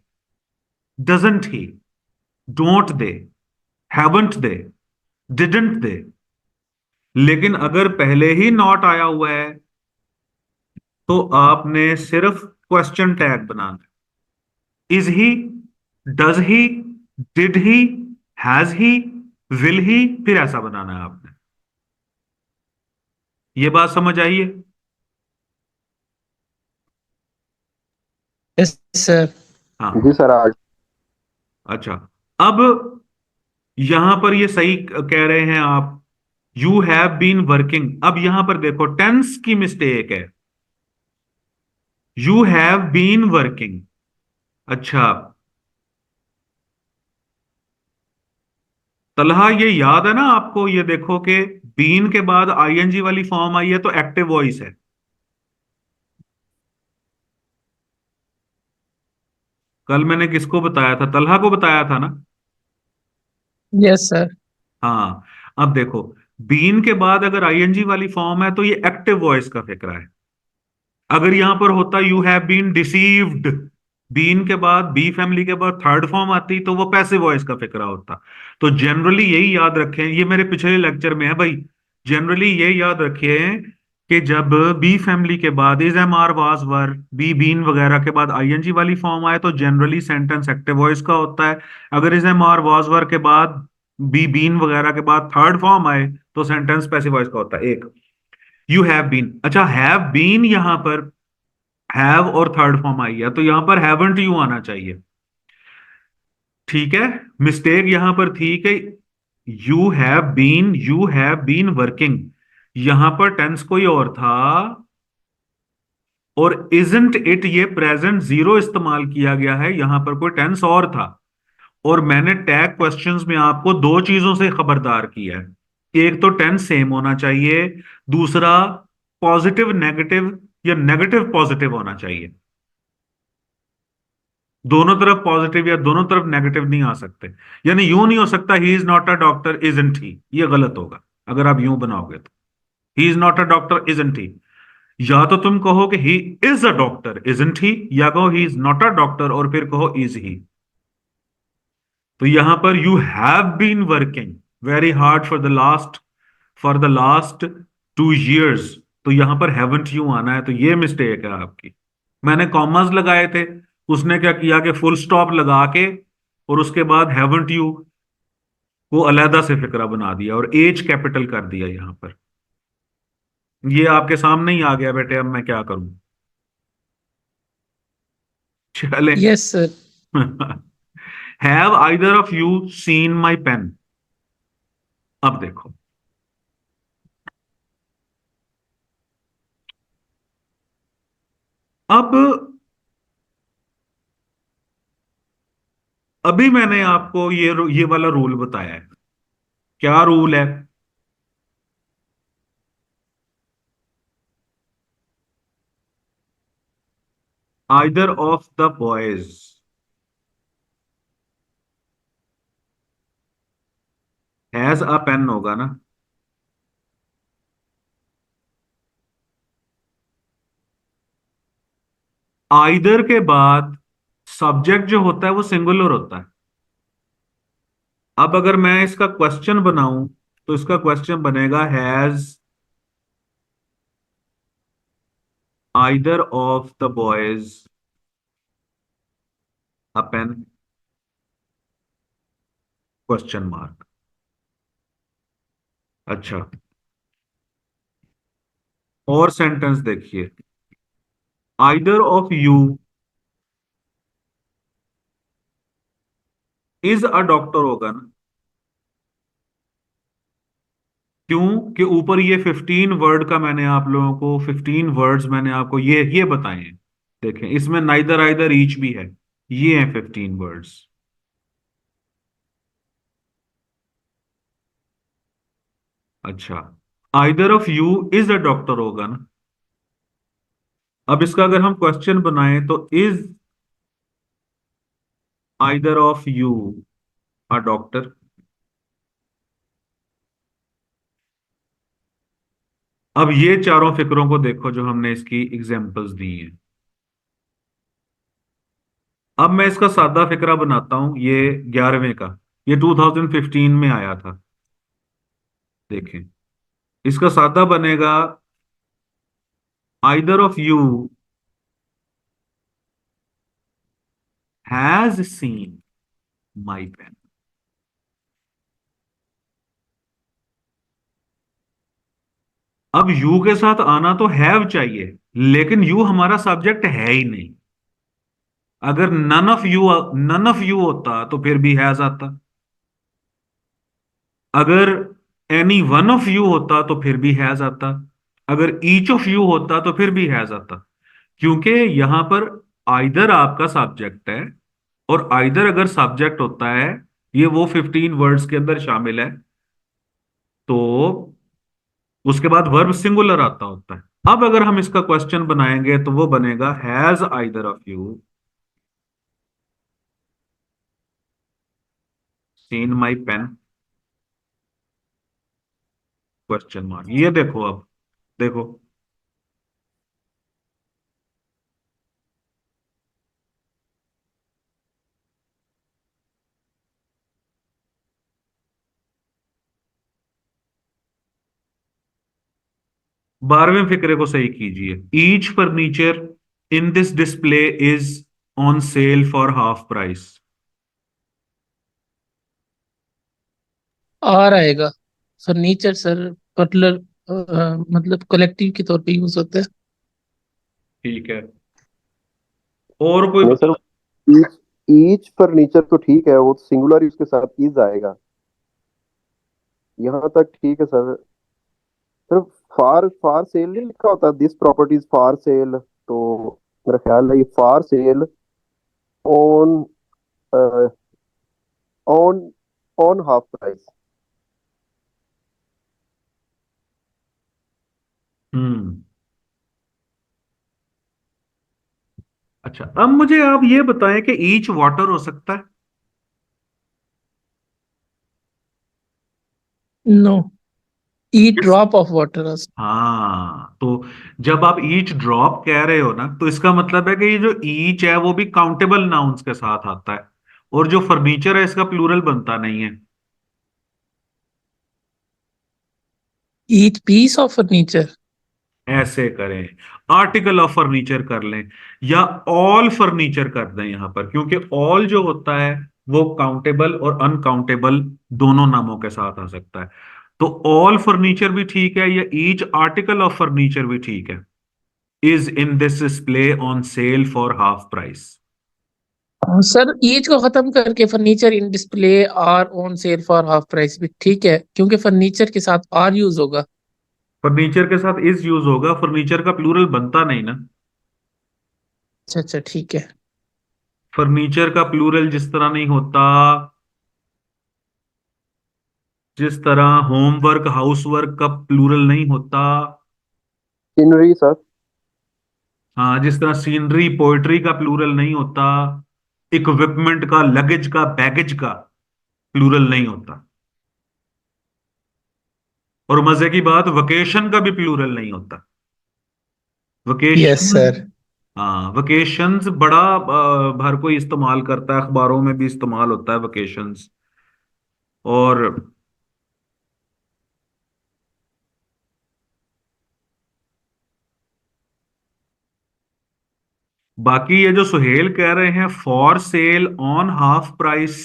doesn't he, don't they, haven't they, didn't they. लेकिन अगर पहले ही नॉट आया हुआ है तो आपने सिर्फ क्वेश्चन टैग बनाना है। Is he, does he, did he, has he, will he, फिर ऐसा बनाना है आपने। ये बात समझ आई है? Yes sir. हाँ। जी सर आज। अच्छा, अब यहां पर ये सही कह रहे हैं आप, यू हैव बीन वर्किंग। अब यहां पर देखो टेंस की मिस्टेक है, यू हैव बीन वर्किंग। अच्छा, तलहा ये याद है ना आपको, ये देखो कि बीन के बाद आईएनजी वाली फॉर्म आई है तो एक्टिव वॉइस है। कल मैंने किसको बताया था, तलहा को बताया था ना। Yes sir. हाँ, अब देखो, बीन के बाद अगर आईएनजी वाली फॉर्म है तो ये एक्टिव वॉइस का फिक्रा है। अगर यहां पर होता you have been deceived, been के बाद बी फैमिली के बाद थर्ड फॉर्म आती तो वो पैसिव वॉइस का फिक्रा होता। तो जनरली यही याद रखें, ये मेरे पिछले लेक्चर में है भाई, जनरली ये याद रखिए कि जब बी फैमिली के बाद is am are was were be been वगैरह के बाद आईएनजी वाली फॉर्म आए तो जनरली सेंटेंस एक्टिव वॉइस का होता है। अगर is am are was were के बाद बी बीन वगैरह के बाद थर्ड फॉर्म आए तो सेंटेंस पैसिव वॉइस का होता है। एक, यू हैव बीन। अच्छा, हैव बीन यहां पर हैव और थर्ड फॉर्म आई है तो यहां पर हैवंट यू आना चाहिए। ठीक है, मिस्टेक यहां पर थी कि यू हैव बीन वर्किंग, यहां पर टेंस कोई और था, और इजंट इट ये प्रेजेंट जीरो इस्तेमाल किया गया है, यहां पर कोई टेंस और था। और मैंने टैग क्वेश्चंस में आपको दो चीजों से खबरदार किया है, एक तो टेंस सेम होना चाहिए, दूसरा पॉजिटिव नेगेटिव या नेगेटिव पॉजिटिव होना चाहिए। दोनों तरफ पॉजिटिव या दोनों तरफ नेगेटिव नहीं आ सकते। यानी यूं नहीं हो सकता he is not a doctor isn't he, ये गलत होगा अगर आप यूं बनाओगे तो। He is not a doctor isn't he, या तो तुम कहो कि he is a doctor isn't he, या कहो he is not a doctor और फिर कहो इज ही। तो यहां पर you have been working very hard for the last 2 years, तो यहां पर हैवंट यू आना है, तो ये मिस्टेक है आपकी। मैंने कॉमर्स लगाए थे, उसने क्या किया कि फुल स्टॉप लगा के और उसके बाद हैवंट यू को अलहदा से फिक्रा बना दिया और एज कैपिटल कर दिया यहां पर। ये आपके सामने ही आ गया बेटे, अब मैं क्या करूं। चले। Yes sir. Have either of you seen my pen. अब देखो, अब अभी मैंने आपको ये वाला रूल बताया है। क्या रूल है? Either of the boys has a pen होगा ना। आइदर के बाद सब्जेक्ट जो होता है वो सिंगुलर होता है। अब अगर मैं इसका क्वेश्चन बनाऊं तो इसका क्वेश्चन बनेगा has either of the boys a pen, question mark. अच्छा, और सेंटेंस देखिए, either of you is a doctor होगा ना। क्यों? कि ऊपर ये 15 वर्ड का मैंने आप लोगों को 15 वर्ड्स मैंने आपको ये बताए हैं। देखें, इसमें नाइदर आइदर ईच भी है, ये हैं 15 वर्ड्स। अच्छा, either of you is a doctor होगा ना। अब इसका अगर हम क्वेश्चन बनाएं तो is either of you a doctor. अब ये चारों फिक्रों को देखो जो हमने इसकी एग्जांपल्स दी हैं। अब मैं इसका सादा फिक्रा बनाता हूं, ये 11वें का, ये 2015 में आया था। देखें, इसका सादा बनेगा, either of you has seen my pen. अब यू के साथ आना तो हैव चाहिए, लेकिन यू हमारा सब्जेक्ट है ही नहीं। अगर नन ऑफ यू होता तो फिर भी हैज आता। अगर एनी वन ऑफ यू होता तो फिर भी हैज आता। अगर ईच ऑफ यू होता तो फिर भी हैज आता। क्योंकि यहां पर आइदर आपका सब्जेक्ट है, और आइदर अगर सब्जेक्ट होता है, ये वो 15 वर्ड्स के अंदर शामिल है, तो उसके बाद वर्ब सिंगुलर आता होता है। अब अगर हम इसका क्वेश्चन बनाएंगे तो वो बनेगा has either of you seen my pen, question mark. ये देखो, अब देखो, 12वें फिक्रे को सही कीजिए। Each furniture in this display is on sale for half price. Are आएगा। फर्नीचर सर, बटलर, मतलब कलेक्टिव के तौर पे यूज होता है। ठीक है, और कोई नहीं सर, बता। ईच ईच फर्नीचर तो ठीक है, वो सिंगुलर ही उसके साथ इज आएगा, यहाँ तक ठीक है sir. Sir for for sale नहीं लिखा होता, this property is for sale, तो मेरा ख्याल है ये for sale on on on half price. हम्म। अच्छा, अब मुझे आप ये बताएं कि ईच वाटर हो सकता है? नो, ई किस? Drop of water. हाँ, तो जब आप ईच ड्रॉप कह रहे हो ना, तो इसका मतलब है कि ये जो ईच है वो भी काउंटेबल नाउन्स के साथ आता है, और जो फर्नीचर है इसका प्लूरल बनता नहीं है। Each piece of furniture. ऐसे करें, आर्टिकल ऑफ फर्नीचर कर लें, या ऑल फर्नीचर कर दें यहां पर, क्योंकि ऑल जो होता है वो काउंटेबल और अनकाउंटेबल दोनों नामों के साथ आ सकता है। तो ऑल फर्नीचर भी ठीक है, या ईच आर्टिकल ऑफ फर्नीचर भी ठीक है। Is in this display on sale for half price. Sir each को खत्म करके furniture in display are on sale for half price भी ठीक है, क्योंकि फर्नीचर के साथ आर यूज होगा। फर्नीचर के साथ इज यूज होगा, फर्नीचर का प्लूरल बनता नहीं ना। अच्छा अच्छा, ठीक है। फर्नीचर का प्लूरल जिस तरह नहीं होता, जिस तरह होमवर्क हाउसवर्क का प्लूरल नहीं होता, सीनरी सर। हाँ, जिस तरह सीनरी पोएट्री का प्लूरल नहीं होता, इक्विपमेंट का, लगेज का, बैगेज का प्लूरल नहीं होता, और मजे की बात, वकेशन का भी प्लूरल नहीं होता। Yes vacation, sir. हाँ, वकेशंस बड़ा हर कोई इस्तेमाल करता है, अखबारों में भी इस्तेमाल होता है वकेशंस। और बाकी ये जो सुहेल कह रहे हैं for sale on half price,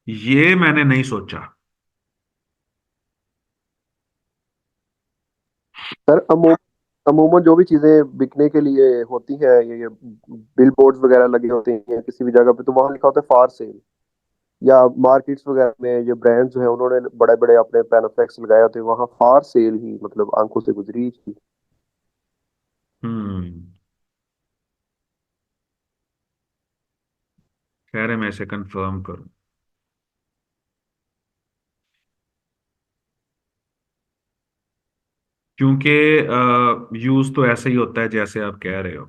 ये मैंने नहीं सोचा। सर अमूमन जो भी चीजें बिकने के लिए होती हैं, ये बिल बोर्ड्स वगैरह लगे होते हैं किसी भी जगह पे, तो वहां लिखा होता है फार सेल। या मार्केट्स वगैरह में ये ब्रांड्स जो है उन्होंने बड़े बड़े अपने पैनाफ्लेक्स लगाए होते हैं, वहां फार सेल ही मतलब आंखों से गुजरी थी। हम्म। कह रहे मैं इसे कंफर्म करूं, क्योंकि यूज तो ऐसे ही होता है जैसे आप कह रहे हो।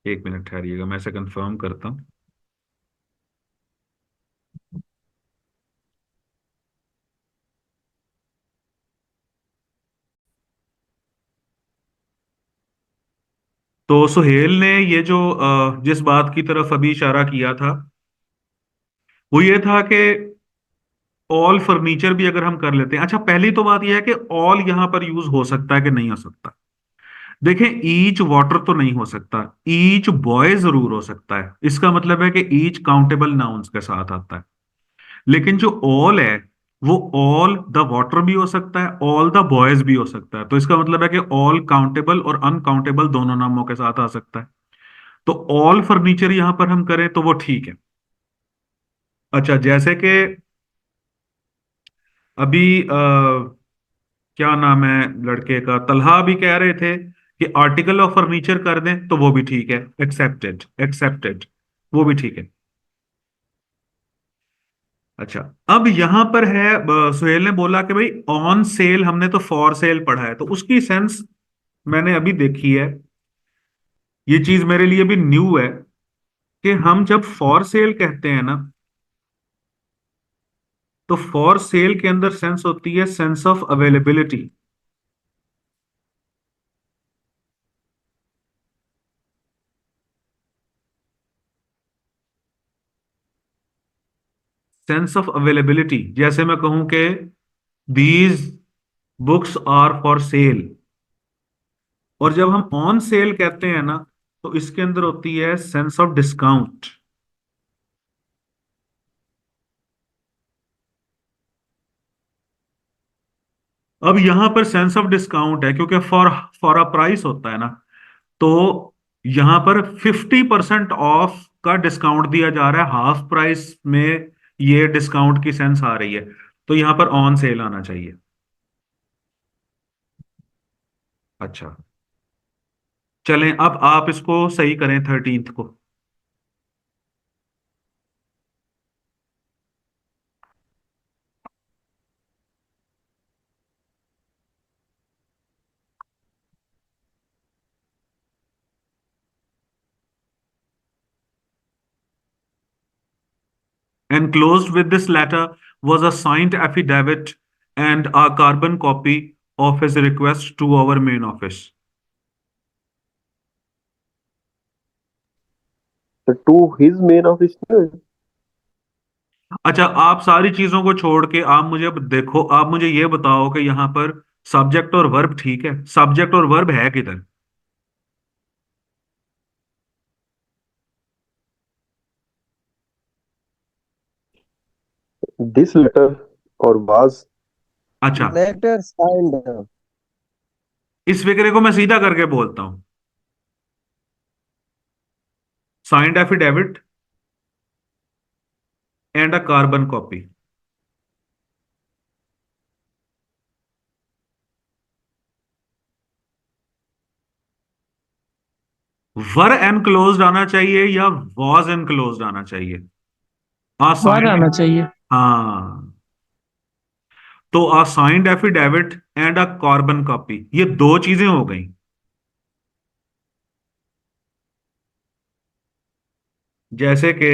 एक मिनट ठहरिएगा, मैं इसे कंफर्म करता हूं। तो सुहेल ने ये जो जिस बात की तरफ अभी इशारा किया था, वो ये था कि ऑल फर्नीचर भी अगर हम कर लेते हैं। अच्छा, पहली तो बात यह है कि ऑल यहां पर यूज हो सकता है कि नहीं हो सकता। देखें, ईच वाटर तो नहीं हो सकता, ईच बॉय जरूर हो सकता है। इसका मतलब है कि ईच काउंटेबल नाउन्स के साथ आता है। लेकिन जो ऑल है, वो ऑल द वाटर भी हो सकता है, ऑल द बॉयज भी हो सकता है। तो इसका मतलब है कि ऑल काउंटेबल और अनकाउंटेबल दोनों नामों के साथ आ सकता है। तो ऑल फर्नीचर यहां पर हम करें तो वो ठीक है। अच्छा, जैसे कि अभी क्या नाम है लड़के का, तलहा भी कह रहे थे कि आर्टिकल ऑफ फर्नीचर कर दें, तो वो भी ठीक है, एक्सेप्टेड एक्सेप्टेड, वो भी ठीक है। अच्छा, अब यहां पर है, सुहेल ने बोला कि भाई ऑन सेल, हमने तो फॉर सेल पढ़ा है, तो उसकी सेंस मैंने अभी देखी है। ये चीज मेरे लिए भी न्यू है कि हम जब फॉर सेल कहते हैं ना, तो फॉर सेल के अंदर सेंस होती है sense of availability. Sense of availability, जैसे मैं कहूं कि these books are for sale. और जब हम ऑन सेल कहते हैं ना, तो इसके अंदर होती है सेंस ऑफ डिस्काउंट। अब यहां पर सेंस ऑफ डिस्काउंट है क्योंकि फॉर फॉर अ प्राइस होता है ना, तो यहां पर 50% ऑफ का डिस्काउंट दिया जा रहा है, हाफ प्राइस में ये डिस्काउंट की सेंस आ रही है। तो यहां पर ऑन सेल आना चाहिए। अच्छा, चलें, अब आप इसको सही करें 13th को। Enclosed with this letter was a signed affidavit and a carbon copy of his request to our main office. To his main office. अच्छा, आप सारी चीजों को छोड़ के आप मुझे अब देखो, आप मुझे ये बताओ कि यहाँ पर सब्जेक्ट और वर्ब ठीक है, सब्जेक्ट और वर्ब है किधर? दिस लेटर और वाज। अच्छा, लेटर साइंड। इस फिक्रे को मैं सीधा करके बोलता हूं, signed affidavit and a carbon copy. Were enclosed आना चाहिए या वॉज एनक्लोज्ड आना चाहिए? आ वर साइंड, आना चाहिए। हाँ, तो a signed affidavit and a carbon copy, ये दो चीजें हो गई। जैसे कि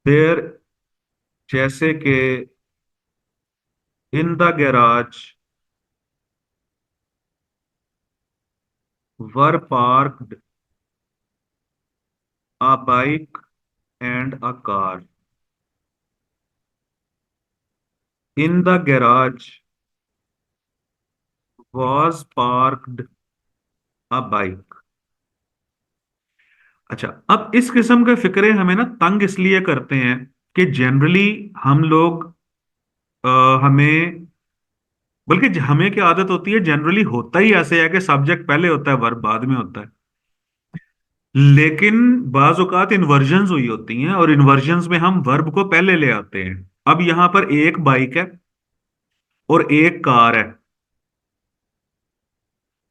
देर, जैसे कि इन the garage were parked a bike and a car. In the garage was parked a bike. अच्छा, अब इस किस्म के फिक्रे हमें ना तंग इसलिए करते हैं कि जनरली हम लोग, अ, हमें, बल्कि हमें क्या आदत होती है, जनरली होता ही ऐसे है कि सब्जेक्ट पहले होता है, वर्ब बाद में होता है। लेकिन बाज औकात इन्वर्जन्स हुई होती हैं, और इन्वर्जन्स में हम वर्ब को पहले ले आते हैं। अब यहां पर एक बाइक है और एक कार है,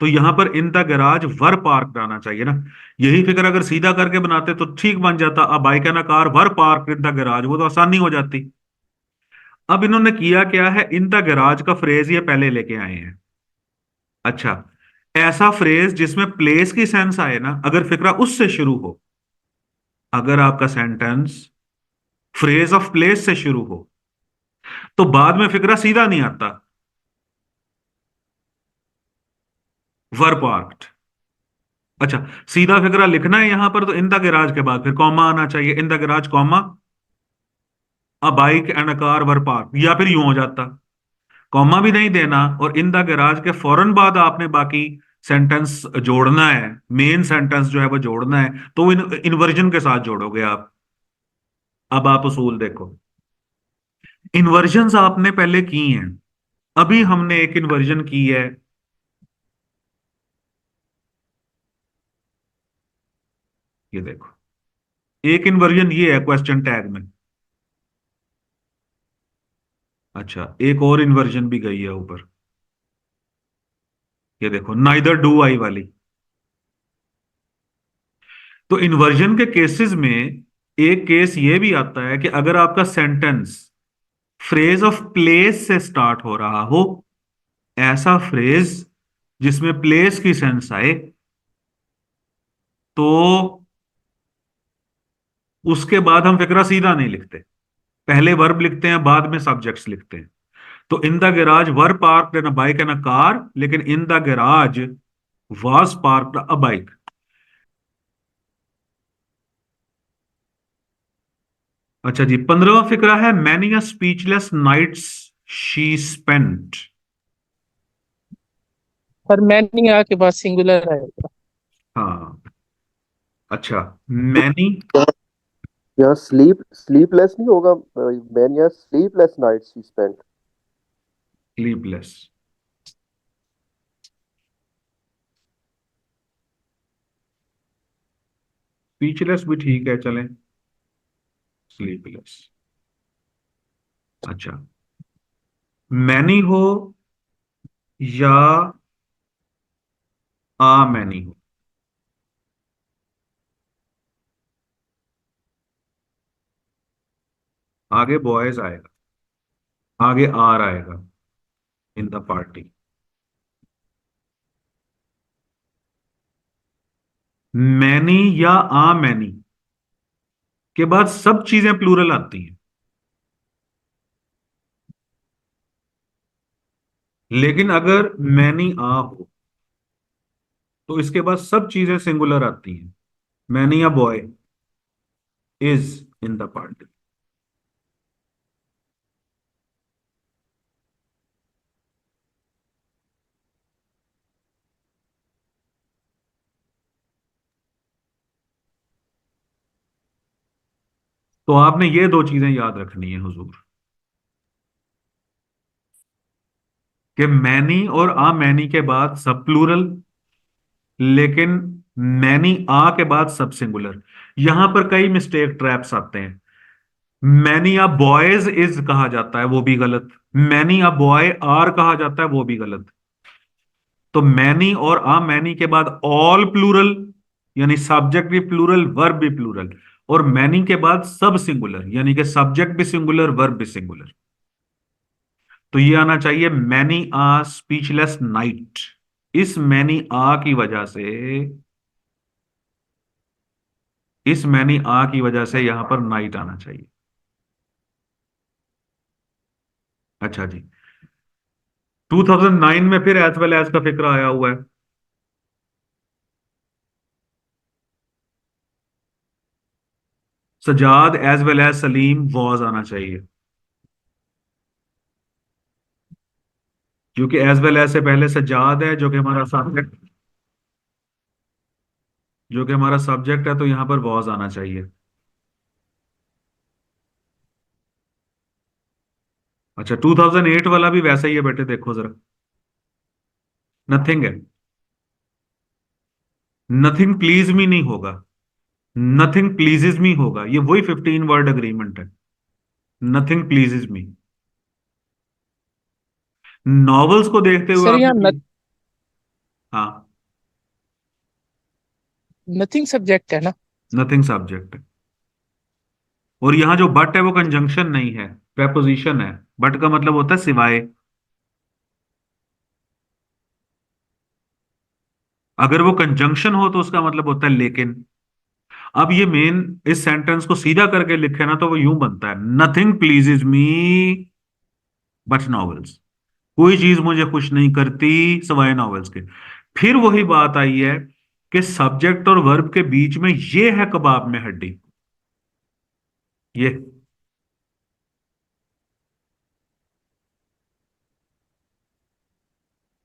तो यहां पर इन द गैराज वर पार्क आना चाहिए ना। यही फिक्र अगर सीधा करके बनाते तो ठीक बन जाता, अब बाइक है ना car, were park in the garage, वो तो आसानी हो जाती। अब इन्होंने किया क्या है, इन द गैराज का फ्रेज ये पहले लेके आए हैं। अच्छा, ऐसा फ्रेज जिसमें प्लेस की सेंस आए ना, अगर फिक्रा उससे शुरू हो, अगर आपका सेंटेंस फ्रेज ऑफ प्लेस से शुरू हो, तो बाद में फिक्रा सीधा नहीं आता, वर पार्क्ड। अच्छा, सीधा फिक्रा लिखना है यहां पर, तो इन द गैराज के बाद फिर कॉमा आना चाहिए, इन the garage comma a bike and a car were park, या फिर यूं हो जाता, कॉमा भी नहीं देना, और इन द गैराज के फौरन बाद आपने बाकी सेंटेंस जोड़ना है, मेन सेंटेंस जो है वो जोड़ना है, तो इन्वर्जन के साथ जोड़ोगे आप। अब आप उसूल देखो, इन्वर्जन्स आपने पहले की हैं। अभी हमने एक इन्वर्जन की है, ये देखो, एक इन्वर्जन ये है क्वेश्चन टैग में। अच्छा, एक और इन्वर्जन भी गई है ऊपर, ये देखो, नाइदर डू आई वाली। तो इन्वर्जन के केसेस में एक केस ये भी आता है कि अगर आपका सेंटेंस फ्रेज ऑफ प्लेस से स्टार्ट हो रहा हो, ऐसा फ्रेज जिसमें प्लेस की सेंस आए, तो उसके बाद हम फिक्रा सीधा नहीं लिखते, पहले वर्ब लिखते हैं, बाद में सब्जेक्ट्स लिखते हैं। तो in the garage were parked an a bike and a car, लेकिन in the garage was parked a bike. अच्छा जी, 15वां फिक्रा है, many a speechless nights she spent. पर मैनी आ के बाद सिंगुलर आएगा। हाँ, अच्छा, मैनी, यहाँ स्लीपलेस नहीं होगा मैन, यहाँ sleepless nights he spent. Sleepless, speechless भी ठीक है, चलें, स्लीपलेस। अच्छा, मैनी हो या आ मैनी हो, आगे बॉयज आएगा, आगे आर आएगा, इन द पार्टी। मैनी या आ मैनी के बाद सब चीजें प्लूरल आती हैं, लेकिन अगर मैनी आ हो तो इसके बाद सब चीजें सिंगुलर आती हैं। मैनी या boy is in the party. तो आपने ये दो चीजें याद रखनी है हुजूर, कि मैनी और आ मैनी के बाद सब प्लूरल, लेकिन मैनी आ के बाद सब सिंगुलर। यहां पर कई मिस्टेक ट्रैप्स आते हैं। मैनी आ बॉयज इज कहा जाता है, वो भी गलत। मैनी आ बॉय आर कहा जाता है, वो भी गलत। तो मैनी और आ मैनी के बाद ऑल प्लूरल, यानी सब्जेक्ट भी प्लूरल, वर्ब भी प्लूरल, और मैनी के बाद सब सिंगुलर, यानी कि सब्जेक्ट भी सिंगुलर, वर्ब भी सिंगुलर। तो ये आना चाहिए, मैनी आ स्पीचलेस नाइट। इस मैनी आ की वजह से, इस मैनी आ की वजह से यहां पर नाइट आना चाहिए। अच्छा जी, 2009 में फिर एज वेल एज का फिक्र आया हुआ है। Sajjad as well as Salim was आना चाहिए, क्योंकि एज वेल एज से पहले सजाद है जो कि हमारा सब्जेक्ट, जो कि हमारा सब्जेक्ट है, तो यहां पर वॉज आना चाहिए। अच्छा, 2008 वाला भी वैसा ही है बेटे, देखो जरा, नथिंग है, नथिंग प्लीज मी नहीं होगा, नथिंग प्लीजेज मी होगा। ये वही 15 वर्ड अग्रीमेंट है, नथिंग प्लीजेज मी। नॉवेल्स को देखते हुए सर यहाँ आपने, हाँ, नथिंग सब्जेक्ट है ना। नथिंग सब्जेक्ट है, और यहां जो बट है वो कंजंक्शन नहीं है, प्रेपोजिशन है। बट का मतलब होता है सिवाय। अगर वो कंजंक्शन हो तो उसका मतलब होता है लेकिन। अब ये मेन इस सेंटेंस को सीधा करके लिखे ना, तो वो यूं बनता है, nothing pleases me but novels. कोई चीज मुझे खुश नहीं करती सिवाय नॉवेल्स के। फिर वही बात आई है कि सब्जेक्ट और वर्ब के बीच में ये है कबाब में हड्डी, ये।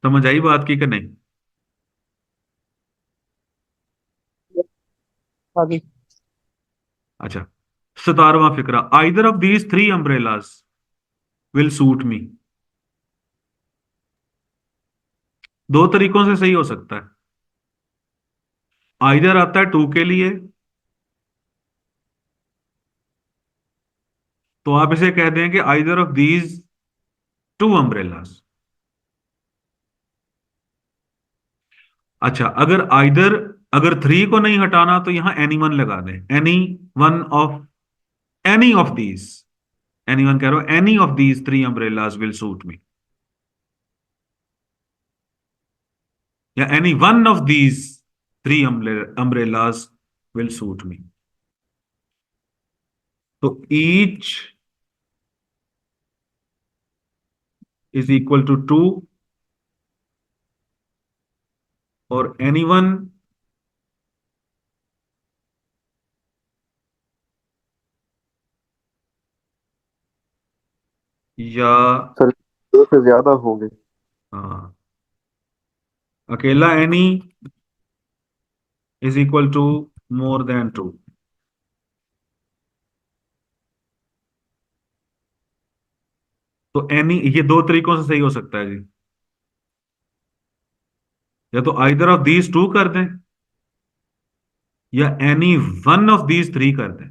समझ आई बात की कि नहीं? आगे। अच्छा, 17वां फिक्रा, either of these three umbrellas will suit me. दो तरीकों से सही हो सकता है। आइदर आता है टू के लिए, तो आप इसे कह दें कि either of these two umbrellas. अच्छा, अगर थ्री को नहीं हटाना तो यहां एनी वन लगा दें, any one of, any of these, any one कह रहा हूं, any of these three umbrellas will suit me, या any one of these three umbrellas will suit me. तो each is equal to two, और any one या sir दो से ज्यादा होंगे। हाँ, अकेला any is equal to more than two. तो एनी, ये दो तरीकों से सही हो सकता है जी। या तो आइदर ऑफ दीज टू कर दें, या any one of these three कर दें।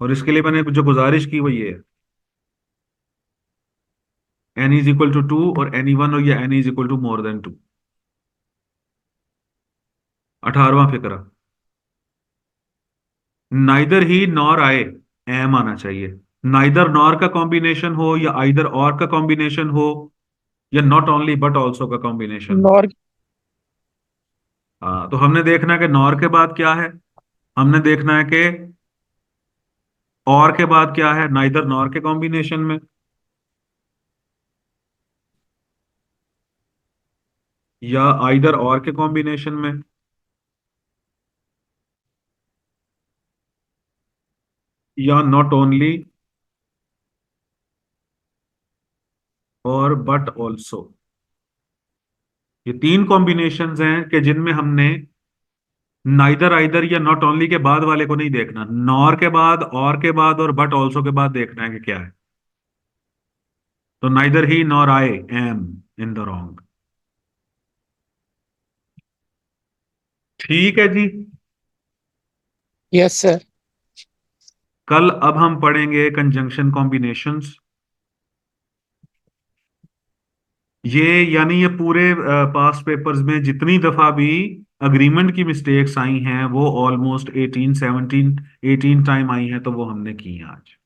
और इसके लिए मैंने जो गुजारिश की वो ये है, n is equal to two और एनी वन, और या n is equal to more than two. 18वां फिक्रा, neither he nor I, am आना चाहिए। नाइदर नॉर का कॉम्बिनेशन हो, या आइदर और का कॉम्बिनेशन हो, या नॉट ओनली बट ऑल्सो का कॉम्बिनेशन हो। नॉर। हाँ, तो हमने देखना है कि नॉर के बाद क्या है, हमने देखना है कि और के बाद क्या है, नाइदर नॉर के कॉम्बिनेशन में, या आइदर और के कॉम्बिनेशन में, या नॉट ओनली और बट ऑल्सो। ये तीन कॉम्बिनेशंस हैं कि जिनमें हमने नाइदर, आइदर या नॉट ओनली के बाद वाले को नहीं देखना, नॉर के बाद, और के बाद और बट ऑल्सो के बाद देखना है कि क्या है। तो neither he nor I am in the wrong. ठीक है जी। Yes sir. कल अब हम पढ़ेंगे कंजंक्शन कॉम्बिनेशंस। ये यानी ये पूरे पास्ट पेपर्स में जितनी दफा भी अग्रीमेंट की मिस्टेक्स आई हैं वो ऑलमोस्ट 18 17 18 टाइम आई हैं, तो वो हमने की हैं आज।